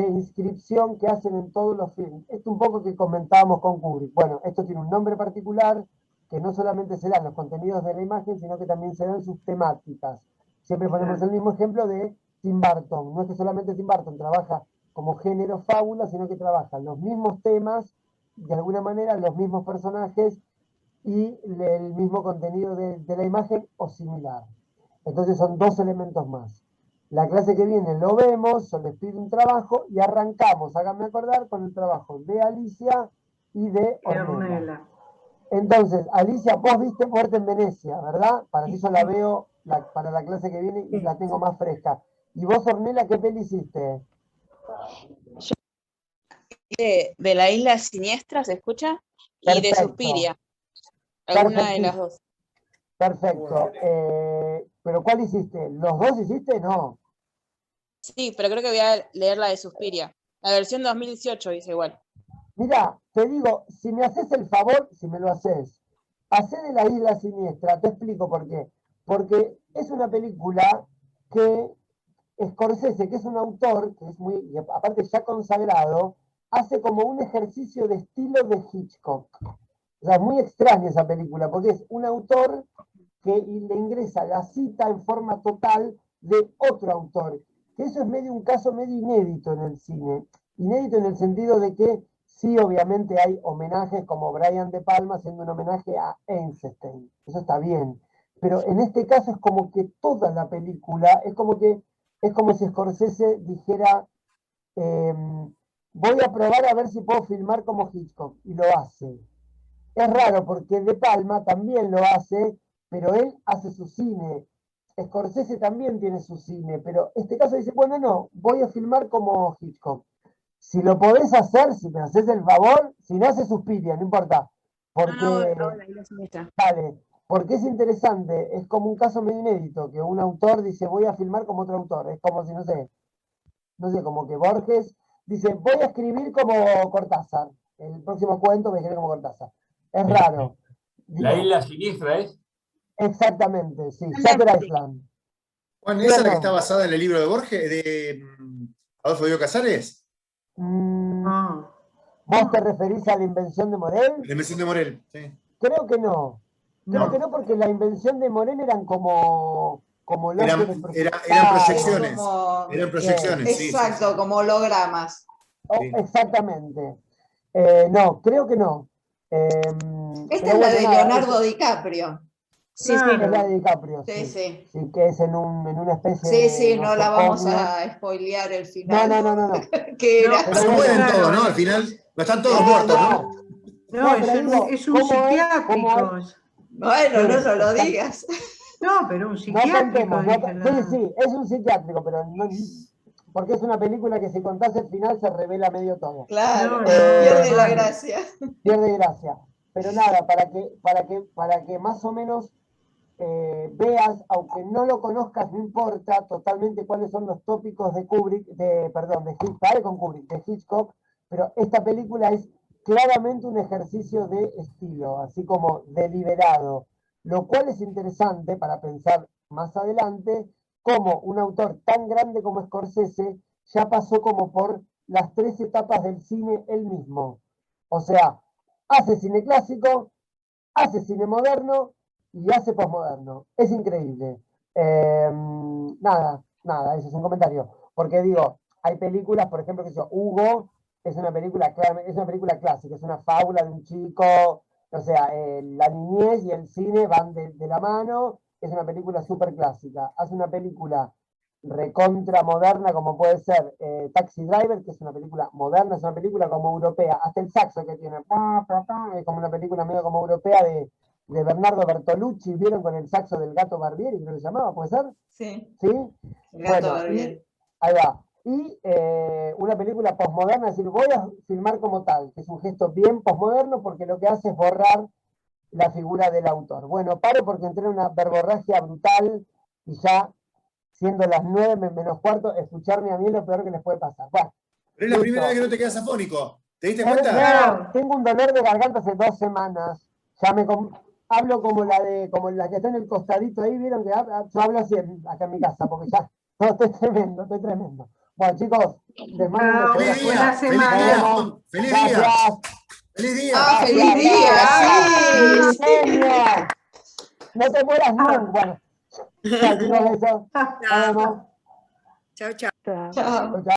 inscripción que hacen en todos los films. Esto un poco que comentábamos con Kubrick. Bueno, esto tiene un nombre particular, que no solamente se dan los contenidos de la imagen, sino que también se dan sus temáticas. Siempre ponemos el mismo ejemplo de Tim Burton. No es que solamente Tim Burton trabaja como género fábula, sino que trabaja los mismos temas, de alguna manera, los mismos personajes, y el mismo contenido de la imagen o similar. Entonces son 2 elementos más. La clase que viene lo vemos, yo les pido un trabajo y arrancamos, háganme acordar, con el trabajo de Alicia y de Ornella. Ornella. Entonces, Alicia, vos viste Muerte en Venecia, ¿verdad? Para que yo la veo para la clase que viene y la tengo más fresca. ¿Y vos, Ornella, qué peli hiciste? De la Isla Siniestra, ¿se escucha? Y de Perfecto. Suspiria. Alguna de las dos. Perfecto. ¿Pero cuál hiciste? ¿Los dos hiciste? No. Sí, pero creo que voy a leer la de Suspiria. La versión 2018 dice igual. Mira, te digo, si me haces el favor, si me lo haces, hacé de la Isla Siniestra, te explico por qué. Porque es una película que Scorsese, que es un autor, que es muy, aparte ya consagrado, hace como un ejercicio de estilo de Hitchcock. O sea, es muy extraña esa película, porque es un autor que le ingresa la cita en forma total de otro autor. Que eso es medio un caso medio inédito en el cine. Inédito en el sentido de que sí, obviamente hay homenajes como Brian De Palma haciendo un homenaje a Einstein. Eso está bien. Pero en este caso es como que toda la película, es como si Scorsese dijera, voy a probar a ver si puedo filmar como Hitchcock. Y lo hace. Es raro porque De Palma también lo hace, pero él hace su cine. Scorsese también tiene su cine, pero este caso dice, bueno, no, voy a filmar como Hitchcock. Si lo podés hacer, si me haces el favor, si no haces Suspiria, no importa. Porque, la Isla Siniestra. vale, porque es interesante, es como un caso medio inédito, que un autor dice, voy a filmar como otro autor. Es como si, no sé, como que Borges dice, voy a escribir como Cortázar. El próximo cuento me escribe como Cortázar. Es raro. La Isla Siniestra es. Exactamente, sí. Shutter Island. Juan, ¿Sí ¿esa o es la que no? está basada en el libro de Borges, de Adolfo Bioy Casares? No. ¿Vos te referís a la invención de Morel? La invención de Morel, sí. Creo que no. Creo No. que no, porque la invención de Morel eran como los Eran proyecciones. Como- Eran proyecciones, sí. Exacto, como hologramas. Sí. Exactamente. No, creo que no. Esta Pero es la bueno, de nada, Leonardo DiCaprio. Sí, es Claro. la de DiCaprio, Sí, sí. sí. Sí, que es en una especie Sí, de sí, no la vamos nosocomia. a spoilear el No, final. no. Que era. No, Se Pero mueren bueno, todos, ¿no? claro. Al final, no están todos No, muertos, ¿no? no. No, pero digo, es un ¿cómo psiquiátrico. Bueno, no, no lo Exacto. digas. No, pero un No psiquiátrico, contemos, dije. sí, es un psiquiátrico, pero no, porque es una película que si contás el final se revela medio todo. Claro, No, pierde la no. gracia. Pierde gracia. Pero nada, para que más o menos veas, aunque no lo conozcas, no importa totalmente cuáles son los tópicos de Kubrick, de Hitchcock, pero esta película es claramente un ejercicio de estilo, así como deliberado, lo cual es interesante para pensar más adelante cómo un autor tan grande como Scorsese ya pasó como por las 3 etapas del cine él mismo. O sea, hace cine clásico, hace cine moderno y hace posmoderno. Es increíble. Nada, eso es un comentario. Porque digo, hay películas, por ejemplo, que yo, Hugo es una película clásica, es una fábula de un chico, o sea, la niñez y el cine van de la mano, es una película súper clásica. Hace una película recontra moderna como puede ser Taxi Driver, que es una película moderna, es una película como europea, hasta el saxo que tiene, es como una película medio como europea de Bernardo Bertolucci, ¿vieron con el saxo del Gato Barbieri, creo que se llamaba, ¿puede ser? Sí, ¿Sí? el Gato Bueno, Barbieri. ahí va. Y una película posmoderna, es decir, voy a filmar como tal, que es un gesto bien posmoderno porque lo que hace es borrar la figura del autor. Bueno, paro porque entré en una verborragia brutal y ya, siendo las 9 menos cuarto, escucharme a mí es lo peor que les puede pasar. Bueno, Pero es la listo. primera vez que no te quedas afónico. ¿Te diste No, cuenta? tengo un dolor de garganta hace 2 semanas. Ya hablo como la que está en el costadito ahí, vieron que yo hablo así acá en mi casa, porque ya, no, estoy tremendo. Bueno, chicos, les mando un Chao. beso. ¡Feliz Buena día! ¡Feliz semana. día, Juan! ¡Feliz día! Gracias. ¡Feliz día! Ah, Gracias. feliz día, sí. Genio. No te mueras nunca. Bueno, chao, chicos, besos. Nos vemos. Chao. Chao. Chao.